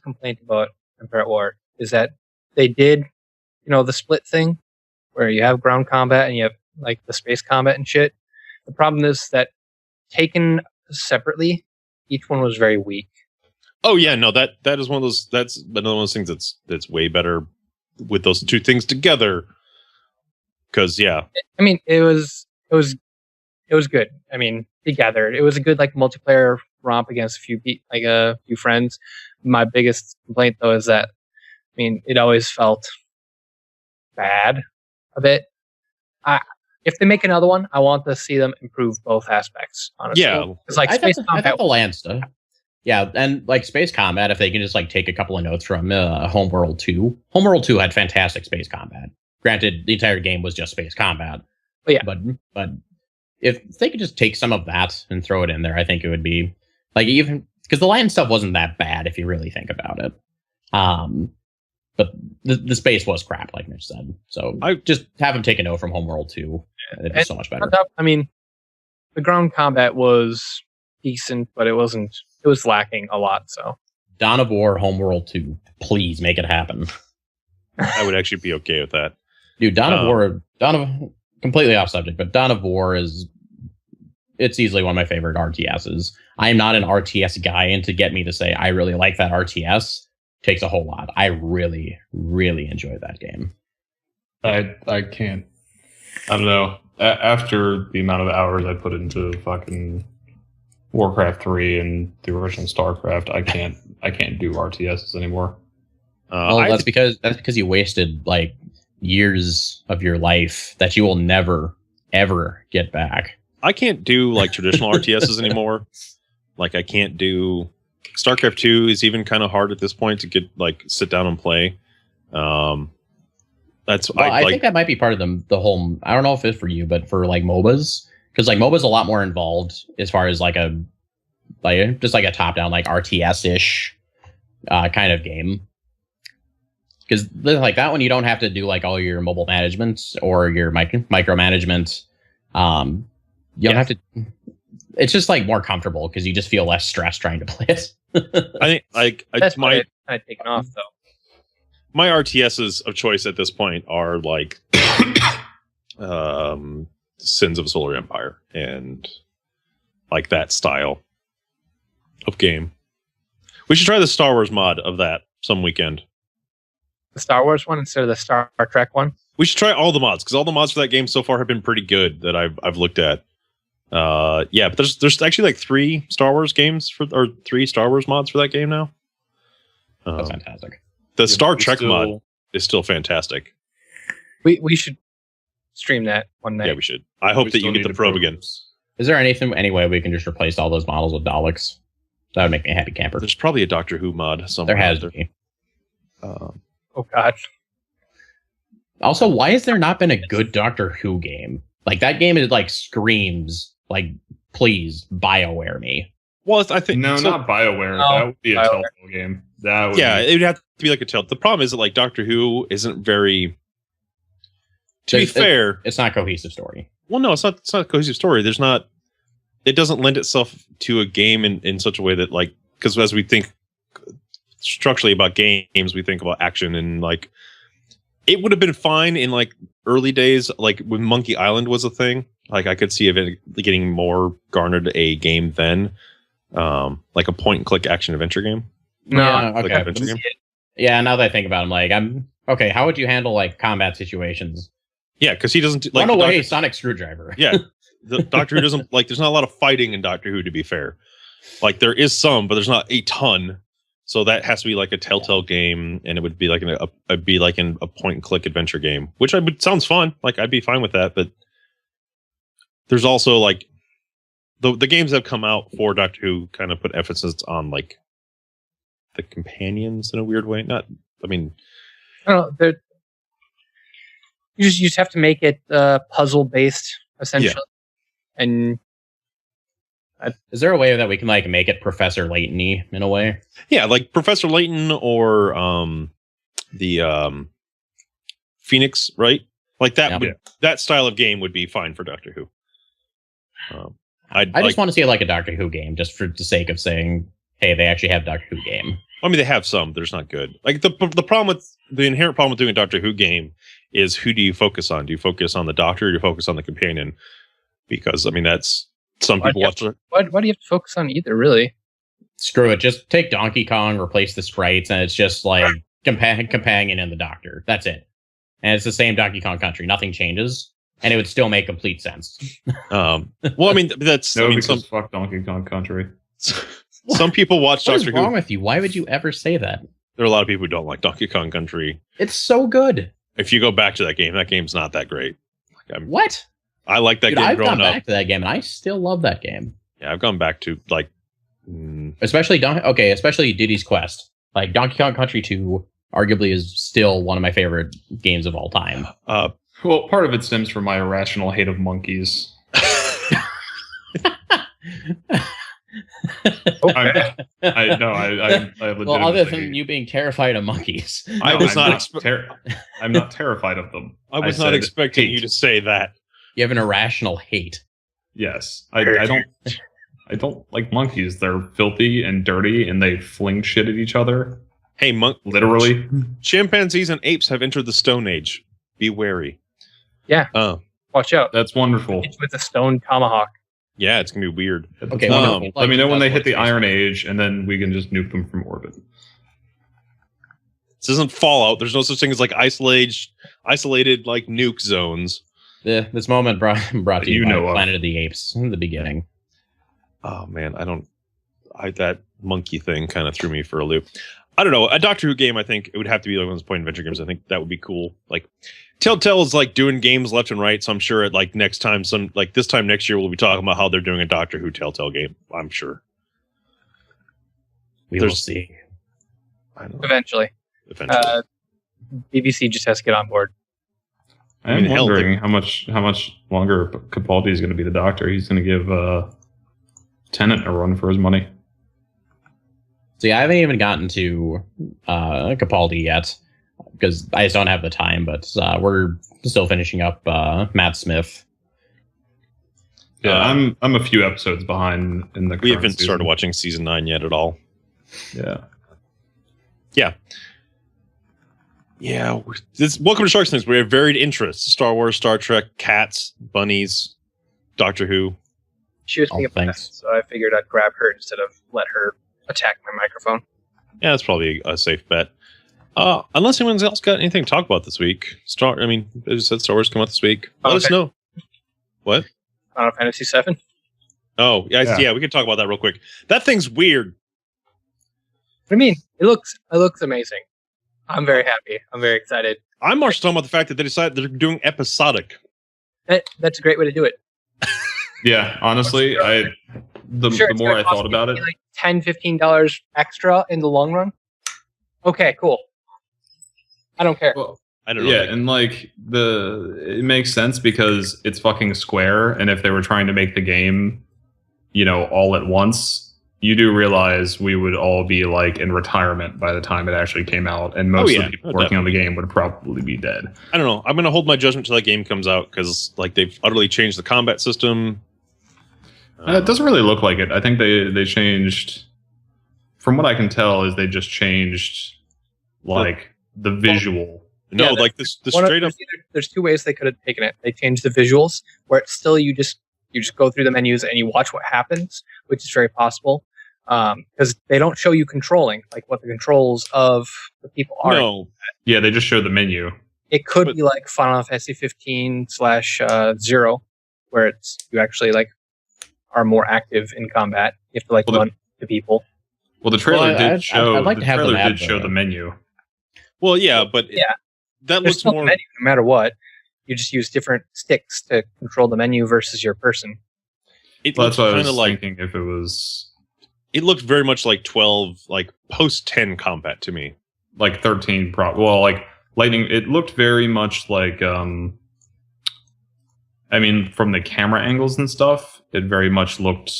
S3: complaint about Empire at War is that they did, the split thing where you have ground combat and you have like the space combat and shit. The problem is that taken separately, each one was very weak.
S1: Oh yeah, no, that is one of those. That's another one of those things that's way better with those two things together. Because yeah,
S3: I mean, it was good. I mean, together, it was a good like multiplayer romp against a few friends. My biggest complaint though is that, I mean, it always felt bad a bit. If they make another one, I want to see them improve both aspects. Honestly,
S1: yeah,
S3: it's like
S2: I
S3: space
S2: thought
S3: combat.
S2: the land stuff. Yeah, and like space combat, if they can just like take a couple of notes from Homeworld 2. Homeworld 2 had fantastic space combat. Granted, the entire game was just space combat.
S3: But yeah.
S2: But if they could just take some of that and throw it in there, I think it would be like even because the land stuff wasn't that bad if you really think about it. But the space was crap, like Mitch said. So I just have them take a note from Homeworld 2. It'd be so much better.
S3: I mean, the ground combat was decent, but it wasn't. It was lacking a lot. So
S2: Dawn of War, Homeworld 2, please make it happen.
S1: I would actually be okay with that.
S2: Dude, completely off subject, but Dawn of War it's easily one of my favorite RTSs. I am not an RTS guy, and to get me to say I really like that RTS takes a whole lot. I really, really enjoyed that game.
S4: I can't. I don't know. After the amount of hours I put into fucking Warcraft 3 and the original StarCraft, I can't do RTSs anymore.
S2: That's because you wasted like years of your life that you will never ever get back.
S1: I can't do like traditional RTSs anymore. Like I can't do StarCraft 2 is even kind of hard at this point to get like sit down and play. I
S2: think that might be part of the whole. I don't know if it's for you, but for like MOBAs, because like MOBA's a lot more involved as far as like just like a top down like RTS ish kind of game. Because like that one, you don't have to do like all your mobile management or your micromanagement. You don't have to. It's just like more comfortable because you just feel less stressed trying to play it.
S1: I think like
S3: that's my taken off though.
S1: My RTSs of choice at this point are like Sins of Solar Empire and like that style of game. We should try the Star Wars mod of that some weekend.
S3: The Star Wars one instead of the Star Trek one?
S1: We should try all the mods because all the mods for that game so far have been pretty good that I've looked at. Yeah, but there's actually like 3 Star Wars mods for that game now.
S2: That's fantastic.
S1: The Star Trek mod is still fantastic.
S3: We should stream that one night.
S1: Yeah, we should. I hope that you get the probe again.
S2: Is there any way we can just replace all those models with Daleks? That would make me a happy camper.
S1: There's probably a Doctor Who mod somewhere.
S2: There has to be.
S3: Oh God.
S2: Also, why has there not been a good Doctor Who game? Like that game is like screams like, please BioWare me.
S1: Well, I think
S4: not BioWare.
S3: No,
S4: that would be a Telltale game.
S1: It would have to be like a Telltale. The problem is that like Doctor Who isn't very. To be fair,
S2: it's not a cohesive story.
S1: Well, no, it's not. It's not a cohesive story. There's not. It doesn't lend itself to a game in such a way that like because as we think structurally about games, we think about action and like it would have been fine in like early days, like when Monkey Island was a thing. Like I could see it getting more garnered a game then, like a point and click action adventure game.
S3: No,
S2: Yeah,
S1: Like an adventure game.
S2: Yeah, now that I think about it, I'm okay. How would you handle like combat situations?
S1: Yeah, because he doesn't like
S2: Run away,
S1: Doctor,
S2: Sonic Screwdriver.
S1: yeah, the Doctor Who doesn't like. There's not a lot of fighting in Doctor Who, to be fair. Like there is some, but there's not a ton. So that has to be like a Telltale game, and it would be like a point and click adventure game, which sounds fun. Like I'd be fine with that. But there's also like the games that have come out for Doctor Who kind of put emphasis on like the companions in a weird way. Not, I mean,
S3: I don't know. You just have to make it puzzle based essentially, and
S2: Is there a way that we can like make it Professor Layton-y in a way?
S1: yeah, like Professor Layton or the Phoenix, right? Like that
S2: Yeah.
S1: that style of game would be fine for Doctor Who.
S2: I just want to see like a Doctor Who game, just for the sake of saying, hey, they actually have a Doctor Who game.
S1: I mean, they have some. They're just not good. Like the problem with the inherent problem with doing a Doctor Who game is who do you focus on? Do you focus on the Doctor or do you focus on the companion? Because I mean, that's some
S3: Why
S1: people
S3: do you
S1: watch.
S3: why do you have to focus on either? Really?
S2: Screw it, just take Donkey Kong, replace the sprites, and it's just like companion and the Doctor. That's it, and it's the same Donkey Kong Country. Nothing changes, and it would still make complete sense.
S1: Well, I mean, that's
S4: No,
S1: I mean,
S4: because fuck Donkey Kong Country.
S1: some people watch
S2: What is
S1: Doctor
S2: wrong
S1: Who.
S2: with you? Why would you ever say that?
S1: There are a lot of people who don't like Donkey Kong Country.
S2: It's so good.
S1: If you go back to that game's not that great. Like,
S2: What?
S1: I like that
S2: Dude,
S1: game
S2: I've
S1: growing
S2: gone
S1: up.
S2: back to that game, and I still love that game.
S1: Yeah, I've gone back to like.
S2: Especially especially Diddy's Quest. Like Donkey Kong Country 2 arguably is still one of my favorite games of all time.
S4: Well, part of it stems from my irrational hate of monkeys. I legitimately.
S2: Well, other than you being terrified of monkeys.
S1: I was not.
S4: I'm not terrified of them.
S1: I was not
S4: said
S1: expecting
S4: hate.
S1: you to say that.
S2: You have an irrational hate.
S4: Yes, I don't. I don't like monkeys. They're filthy and dirty, and they fling shit at each other.
S1: Hey,
S4: Literally.
S1: chimpanzees and apes have entered the Stone Age. Be wary.
S3: Yeah.
S1: Oh,
S3: Watch out!
S4: That's wonderful.
S3: It's with a stone tomahawk.
S1: yeah, it's gonna be weird.
S2: Okay,
S1: Um,
S2: wonderful.
S4: Let me know when they
S2: Like,
S4: hit the
S2: what's-
S4: Iron Age, and then we can just nuke them from orbit.
S1: This isn't Fallout. There's no such thing as like isolated like nuke zones.
S2: This moment brought to you,
S4: You
S2: by
S4: know of.
S2: Planet of the Apes in the beginning.
S1: Oh man, that monkey thing kind of threw me for a loop. I don't know. A Doctor Who game, I think it would have to be like one of those point adventure games. I think that would be cool. Like Telltale is like doing games left and right, so I'm sure at like this time next year we'll be talking about how they're doing a Doctor Who Telltale game. I'm sure.
S2: We will
S1: There's-
S2: see.
S1: I don't know.
S3: Eventually, BBC just has to get on board.
S1: I mean,
S4: I'm
S1: hell,
S4: wondering how much longer Capaldi is going to be the Doctor. He's going to give Tennant a run for his money.
S2: See, I haven't even gotten to Capaldi yet because I just don't have the time. But we're still finishing up Matt Smith.
S4: Yeah, I'm a few episodes behind in the.
S1: We
S4: current
S1: haven't
S4: season.
S1: started watching season 9 yet at all.
S4: Yeah.
S1: Welcome to Sharks Things. We have varied interests: Star Wars, Star Trek, cats, bunnies, Doctor Who.
S3: She was being
S2: Oh,
S3: a
S2: thanks.
S3: pest, so I figured I'd grab her instead of let her attack my microphone.
S1: Yeah, that's probably a safe bet. Unless anyone else got anything to talk about this week. As I said, Star Wars come out this week. Let us
S3: Okay.
S1: know. What?
S3: Final Fantasy VII.
S1: Oh,
S4: Yeah.
S1: yeah, we can talk about that real quick. That thing's weird.
S3: What do you mean? It looks amazing. I'm very happy. I'm very excited.
S1: I'm more talking about the fact that they decided they're doing episodic.
S3: That's a great way to do it.
S4: Yeah, honestly, the
S3: Sure,
S4: more
S3: it's gonna
S4: I
S3: cost
S4: thought about
S3: me
S4: it,
S3: like $10-15 extra in the long run. Okay, cool. I don't care.
S4: well,
S1: I don't know.
S4: yeah, and like it makes sense because it's fucking Square, and if they were trying to make the game, all at once, you do realize we would all be like in retirement by the time it actually came out, and most of the people working on the game would probably be dead.
S1: I don't know. I'm going to hold my judgment till that game comes out because like they've utterly changed the combat system.
S4: It doesn't really look like it. I think they changed. From what I can tell, is they just changed like the visual.
S1: No, like the straight up.
S3: There's two ways they could have taken it. They changed the visuals, where it's still you just go through the menus and you watch what happens, which is very possible. Because they don't show you controlling, like what the controls of the people are.
S1: No.
S4: Yeah, they just show the menu.
S3: It could be like Final Fantasy 15/0, where it's you actually like are more active in combat. You have to like run to people.
S4: Well, the trailer did show.
S2: I'd like to have the map,
S4: show the menu.
S1: Well, yeah, but that looks more.
S3: Menu, no matter what, you just use different sticks to control the menu versus your person.
S4: That's what I was thinking. If it was.
S1: It looked very much like 12, like post 10 combat to me.
S4: Like 13, like Lightning. It looked very much like, I mean, from the camera angles and stuff, it very much looked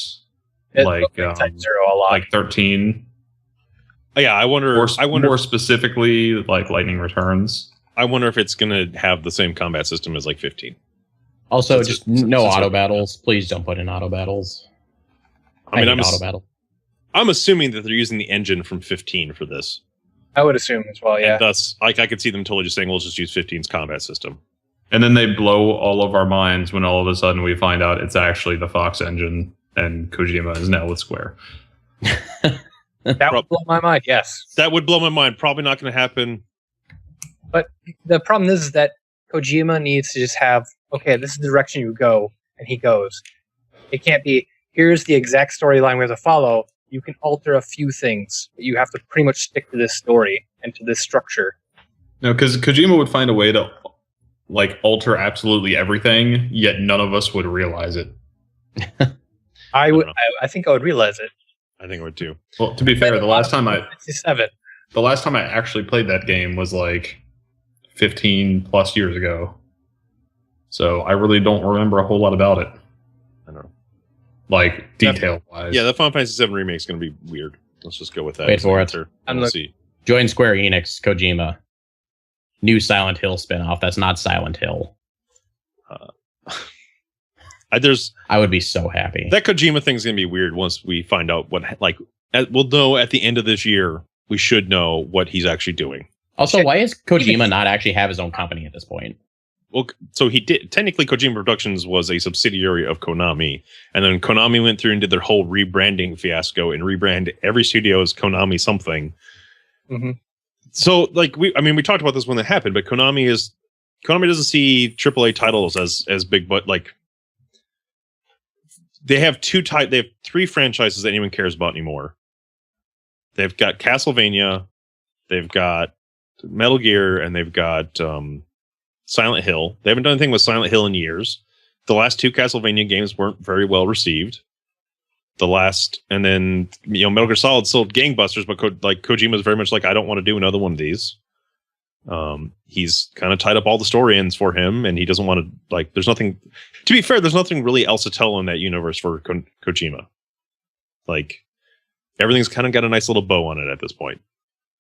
S4: like
S3: Type 0 a lot.
S4: Like 13.
S1: Yeah, I wonder.
S4: More specifically, like Lightning Returns.
S1: I wonder if it's going to have the same combat system as like 15.
S2: Also, just no auto battles. Please don't put in auto battles. I mean, auto battle.
S1: I'm assuming that they're using the engine from 15 for this.
S3: I would assume as well, yeah.
S1: And thus, like, I could see them totally just saying, "We'll just use 15's combat system."
S4: And then they blow all of our minds when all of a sudden we find out it's actually the Fox engine and Kojima is now with Square.
S3: That would blow my mind, yes.
S1: That would blow my mind. Probably not going to happen.
S3: But the problem is that Kojima needs to just have, okay, this is the direction you go, and he goes. It can't be, here's the exact storyline we have to follow. You can alter a few things, but you have to pretty much stick to this story and to this structure.
S4: No, because Kojima would find a way to like alter absolutely everything, yet none of us would realize it.
S3: I think I would realize it.
S1: I think I would too.
S4: Well, to be fair, the last time I actually played that game was like 15 plus years ago. So I really don't remember a whole lot about it.
S1: I don't know.
S4: Like, detail-wise.
S1: Yeah, the Final Fantasy VII remake is going to be weird. Let's just go with that.
S2: Wait for it.
S1: We'll see.
S2: Join Square Enix, Kojima. New Silent Hill spinoff. That's not Silent Hill.
S1: I
S2: would be so happy.
S1: That Kojima thing is going to be weird once we find out what, like, we'll know at the end of this year, we should know what he's actually doing.
S2: Also, why does Kojima not actually have his own company at this point?
S1: Well, so he did. Technically, Kojima Productions was a subsidiary of Konami. And then Konami went through and did their whole rebranding fiasco and rebrand every studio as Konami something.
S3: Mm-hmm.
S1: So, like, we talked about this when it happened, but Konami doesn't see AAA titles as big, but like, they have three franchises that anyone cares about anymore. They've got Castlevania, they've got Metal Gear, and they've got Silent Hill. They haven't done anything with Silent Hill in years. The last two Castlevania games weren't very well received. And then Metal Gear Solid sold gangbusters, but Kojima is very much like, I don't want to do another one of these. He's kind of tied up all the story ends for him, and he doesn't want to, like, there's nothing, to be fair, there's nothing really else to tell in that universe for Kojima. Like, everything's kind of got a nice little bow on it at this point.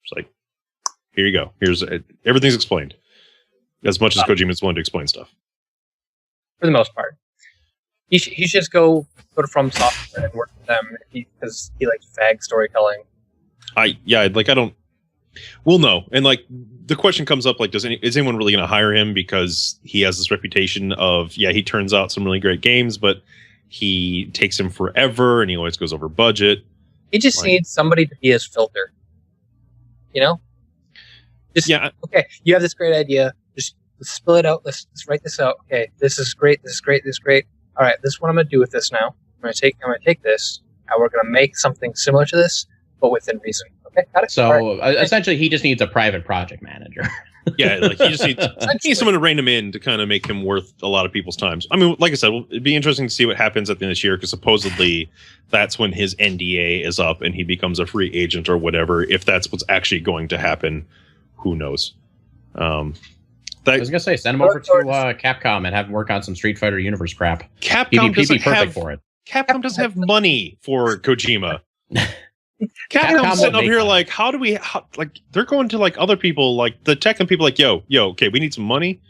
S1: It's like, here you go. Everything's explained. As much as Kojima's willing to explain stuff.
S3: For the most part. He should just go to From Software and work with them because he likes fag storytelling.
S1: We'll know. And like, the question comes up, like, is anyone really going to hire him because he has this reputation of, he turns out some really great games, but he takes him forever and he always goes over budget.
S3: He just needs somebody to be his filter. You know? Okay, you have this great idea. Just spill it out. Let's write this out. Okay, this is great. This is great. This is great. All right, this is what I'm going to do with this now. I'm going to take this, and we're going to make something similar to this, but within reason. Okay, got it.
S2: So essentially, he just needs a private project manager.
S1: Yeah, like he just needs someone to rein him in to kind of make him worth a lot of people's times. I mean, like I said, it'd be interesting to see what happens at the end of this year, because supposedly that's when his NDA is up and he becomes a free agent or whatever. If that's what's actually going to happen, who knows? I
S2: was gonna say, send him over to Capcom and have him work on some Street Fighter Universe crap.
S1: Capcom doesn't have money for Kojima. Capcom's sitting
S2: will
S1: up
S2: make
S1: here
S2: money.
S1: like, like they're going to like other people, like the Tekken people, like, yo, okay, we need some money.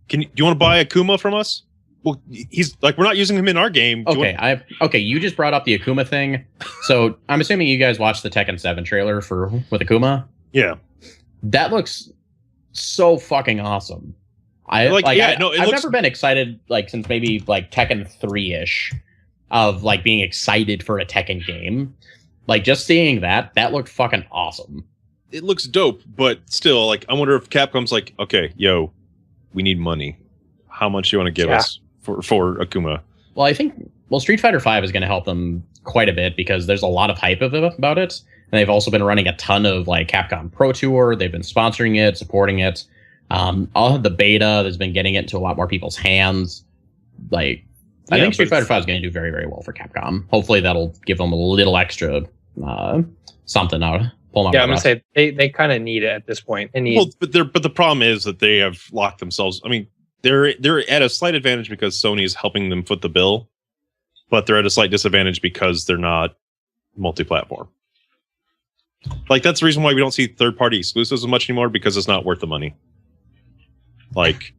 S1: Do you want to buy Akuma from us? Well, he's like, we're not using him in our game.
S2: Okay, you just brought up the Akuma thing. So I'm assuming you guys watched the Tekken 7 trailer with Akuma.
S1: Yeah.
S2: That looks so fucking awesome. I've never been excited like since maybe like Tekken 3-ish of like being excited for a Tekken game. Like just seeing that looked fucking awesome.
S1: It looks dope, but still, like, I wonder if Capcom's like, okay, yo, we need money. How much do you want to give us for Akuma?
S2: Well, I think Street Fighter V is going to help them quite a bit because there's a lot of hype about it, and they've also been running a ton of like Capcom Pro Tour. They've been sponsoring it, supporting it. All of the beta has been getting it into a lot more people's hands. Like, I think Street Fighter V is going to do very, very well for Capcom. Hopefully, that'll give them a little extra something out. Pull
S3: I'm gonna say they kind of need it at this point.
S1: But the problem is that they have locked themselves. I mean, they're at a slight advantage because Sony is helping them foot the bill, but they're at a slight disadvantage because they're not multi-platform. Like, that's the reason why we don't see third-party exclusives as much anymore, because it's not worth the money. Like,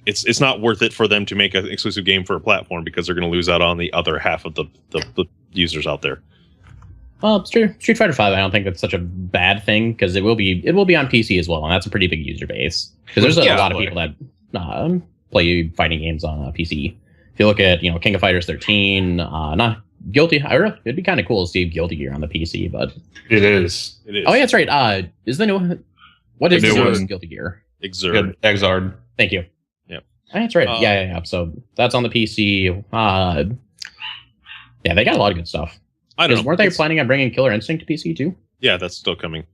S1: it's not worth it for them to make an exclusive game for a platform because they're going to lose out on the other half of the users out there.
S2: Well, Street Fighter V, I don't think that's such a bad thing because it will be on PC as well, and that's a pretty big user base. Because there's a lot of people that play fighting games on PC. If you look at King of Fighters 13, not Guilty. It'd be kind of cool to see Guilty Gear on the PC, but
S4: it is.
S2: Oh yeah, that's right. Is the new what is the new Guilty Gear?
S4: Exard.
S2: Thank you.
S1: Yep.
S2: Oh, that's right. Yeah. So that's on the PC. Yeah, they got a lot of good stuff.
S1: I don't know.
S2: Weren't they planning on bringing Killer Instinct to PC too?
S1: Yeah, that's still coming.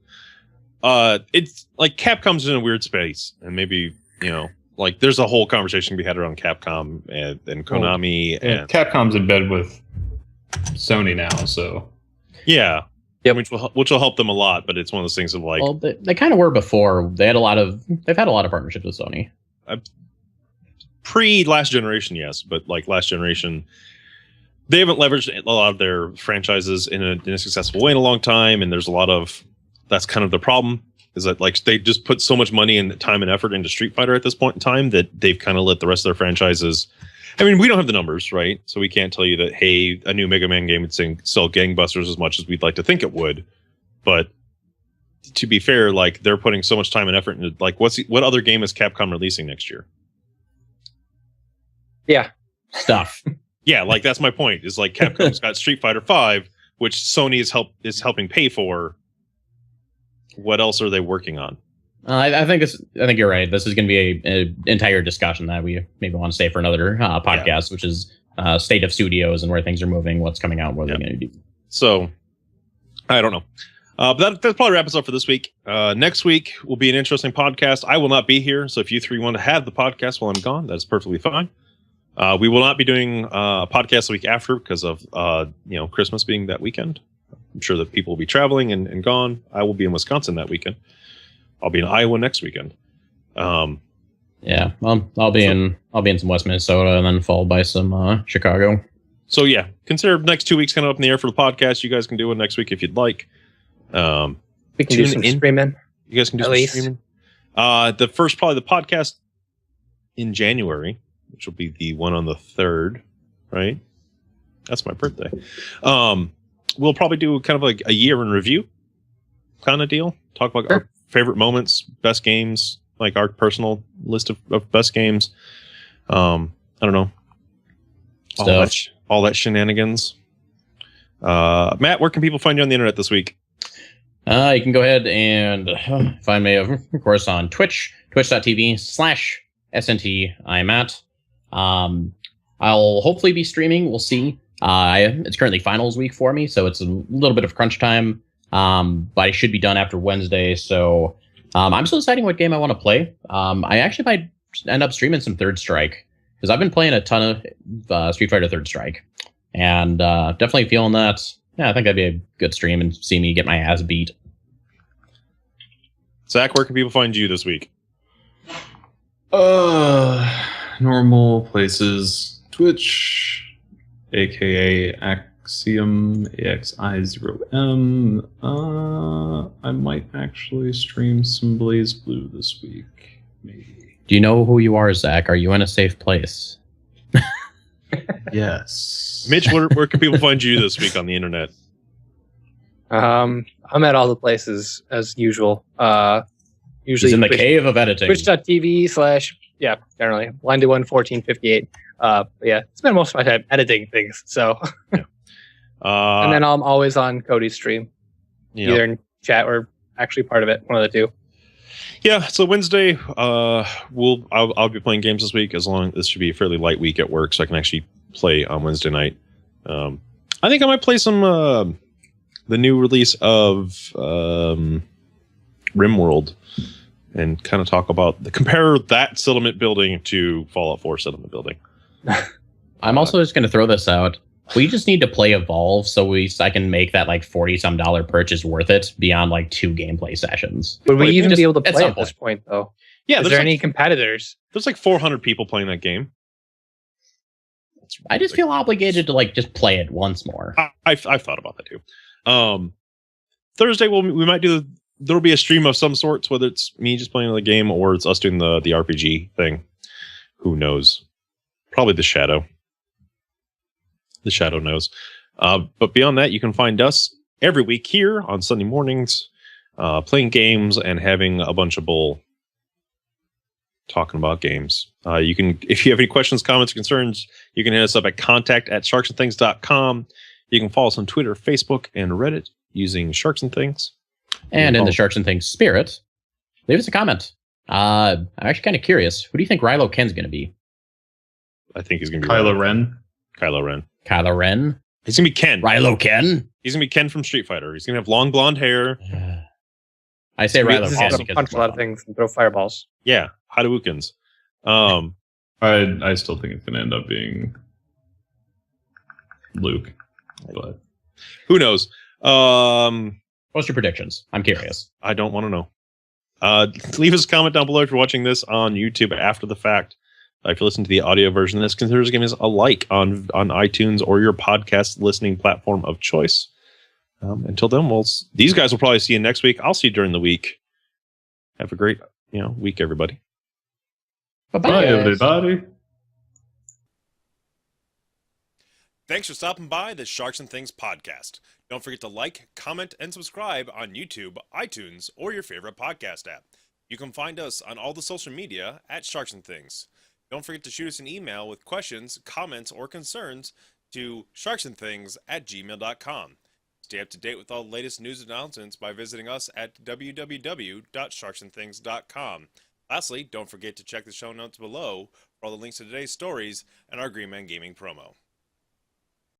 S1: It's like Capcom's in a weird space, and maybe like there's a whole conversation to be had around Capcom and Konami, and
S4: Capcom's in bed with Sony now, so
S1: yeah, which will help them a lot. But it's one of those things of like,
S2: well, they kind of were before. They've had a lot of partnerships with Sony.
S1: Pre last generation, yes, but like last generation, they haven't leveraged a lot of their franchises in a successful way in a long time, and there's a lot of that's kind of the problem. Is that like they just put so much money and time and effort into Street Fighter at this point in time that they've kind of let the rest of their franchises. I mean, we don't have the numbers, right? So we can't tell you that, hey, a new Mega Man game would sell gangbusters as much as we'd like to think it would. But to be fair, like they're putting so much time and effort into like what other game is Capcom releasing next year?
S3: Yeah,
S2: stuff.
S1: Yeah, like that's my point. Is like Capcom's got Street Fighter V, which Sony is helping pay for. What else are they working on?
S2: I think you're right. This is going to be an entire discussion that we maybe want to save for another podcast, which is state of studios and where things are moving, what's coming out, what they're going to do.
S1: So, I don't know. But that's probably wrap us up for this week. Next week will be an interesting podcast. I will not be here, so if you three want to have the podcast while I'm gone, that's perfectly fine. We will not be doing a podcast the week after because of Christmas being that weekend. I'm sure that people will be traveling and gone. I will be in Wisconsin that weekend. I'll be in Iowa next weekend.
S2: Yeah, well, I'll be in some West Minnesota and then followed by some Chicago.
S1: So yeah, consider next 2 weeks kind of up in the air for the podcast. You guys can do it next week if you'd like.
S3: We can do some streaming.
S1: You guys can do some streaming. Probably the podcast in January, which will be the one on the 3rd, right? That's my birthday. We'll probably do kind of like a year in review kind of deal. Talk about our favorite moments, best games, like our personal list of best games. I don't know. All that shenanigans. Matt, where can people find you on the internet this week?
S2: You can go ahead and find me, of course, on Twitch, twitch.tv/SNT. I'm at. I'll hopefully be streaming. We'll see. It's currently finals week for me, so it's a little bit of crunch time. But I should be done after Wednesday, so I'm still deciding what game I want to play. I actually might end up streaming some Third Strike because I've been playing a ton of Street Fighter Third Strike, and definitely feeling that. Yeah, I think that'd be a good stream and see me get my ass beat.
S1: Zach, where can people find you this week?
S4: Normal places. Twitch, aka Axiom AXI0M. I might actually stream some Blaze Blue this week. Maybe.
S2: Do you know who you are, Zach? Are you in a safe place?
S4: Yes.
S1: Mitch, where can people find you this week on the internet?
S3: I'm at all the places as usual. Usually
S2: He's in the
S3: Twitch-
S2: cave of editing.
S3: Twitch.tv/ generally Lindy11458. Yeah, spend most of my time editing things. So, and then I'm always on Cody's stream, either in chat or actually part of it, one of the two.
S1: Yeah, so Wednesday, I'll be playing games this week. As long this should be a fairly light week at work, so I can actually play on Wednesday night. I think I might play some the new release of RimWorld and kind of talk about compare that settlement building to Fallout 4 settlement building.
S2: I'm also just going to throw this out. We just need to play Evolve so I can make that like $40-some purchase worth it beyond like 2 gameplay sessions.
S3: Would we even
S2: just-
S3: be able to
S2: at
S3: play
S2: some
S3: at this point, though?
S1: Yeah,
S3: Is
S1: there's
S3: there
S1: like,
S3: any competitors?
S1: there's like 400 people playing that game.
S2: I just feel obligated to like just play it once more.
S1: I've thought about that too. Thursday, we might do there'll be a stream of some sorts, whether it's me just playing the game or it's us doing the RPG thing. Who knows? Probably the Shadow. The Shadow knows. But beyond that, you can find us every week here on Sunday mornings, playing games and having a bunch of bull talking about games. You can, if you have any questions, comments, or concerns, you can hit us up at contact@sharksandthings.com. You can follow us on Twitter, Facebook, and Reddit using Sharks and Things.
S2: And in the Sharks and Things spirit, leave us a comment. I'm actually kind of curious. Who do you think Rilo Ken's going to be?
S1: I think he's going to be
S4: Kylo Ren.
S1: Kylo Ren.
S2: Kylo Ren?
S1: He's going to be Ken.
S2: Rilo Ken?
S1: He's going to be Ken from Street Fighter. He's going to have long blonde hair.
S2: I say
S1: He's
S2: Rilo
S3: This is
S2: Ken
S3: gonna
S2: because
S3: punch a lot of things and throw fireballs.
S1: Yeah, Hadoukens.
S4: I still think it's going to end up being Luke. But
S1: Who knows?
S2: What's your predictions? I'm curious.
S1: I don't want to know. Leave us a comment down below if you're watching this on YouTube after the fact. If you listen to the audio version of this, consider giving us a like on iTunes or your podcast listening platform of choice. Until then, these guys will probably see you next week. I'll see you during the week. Have a great week, everybody.
S2: Bye-bye,
S4: bye,
S2: guys.
S4: everybody.
S1: Thanks for stopping by the Sharks and Things podcast. Don't forget to like, comment, and subscribe on YouTube, iTunes, or your favorite podcast app. You can find us on all the social media at Sharks and Things. Don't forget to shoot us an email with questions, comments, or concerns to sharksandthings@gmail.com. Stay up to date with all the latest news announcements by visiting us at www.sharksandthings.com. Lastly, don't forget to check the show notes below for all the links to today's stories and our Green Man Gaming promo.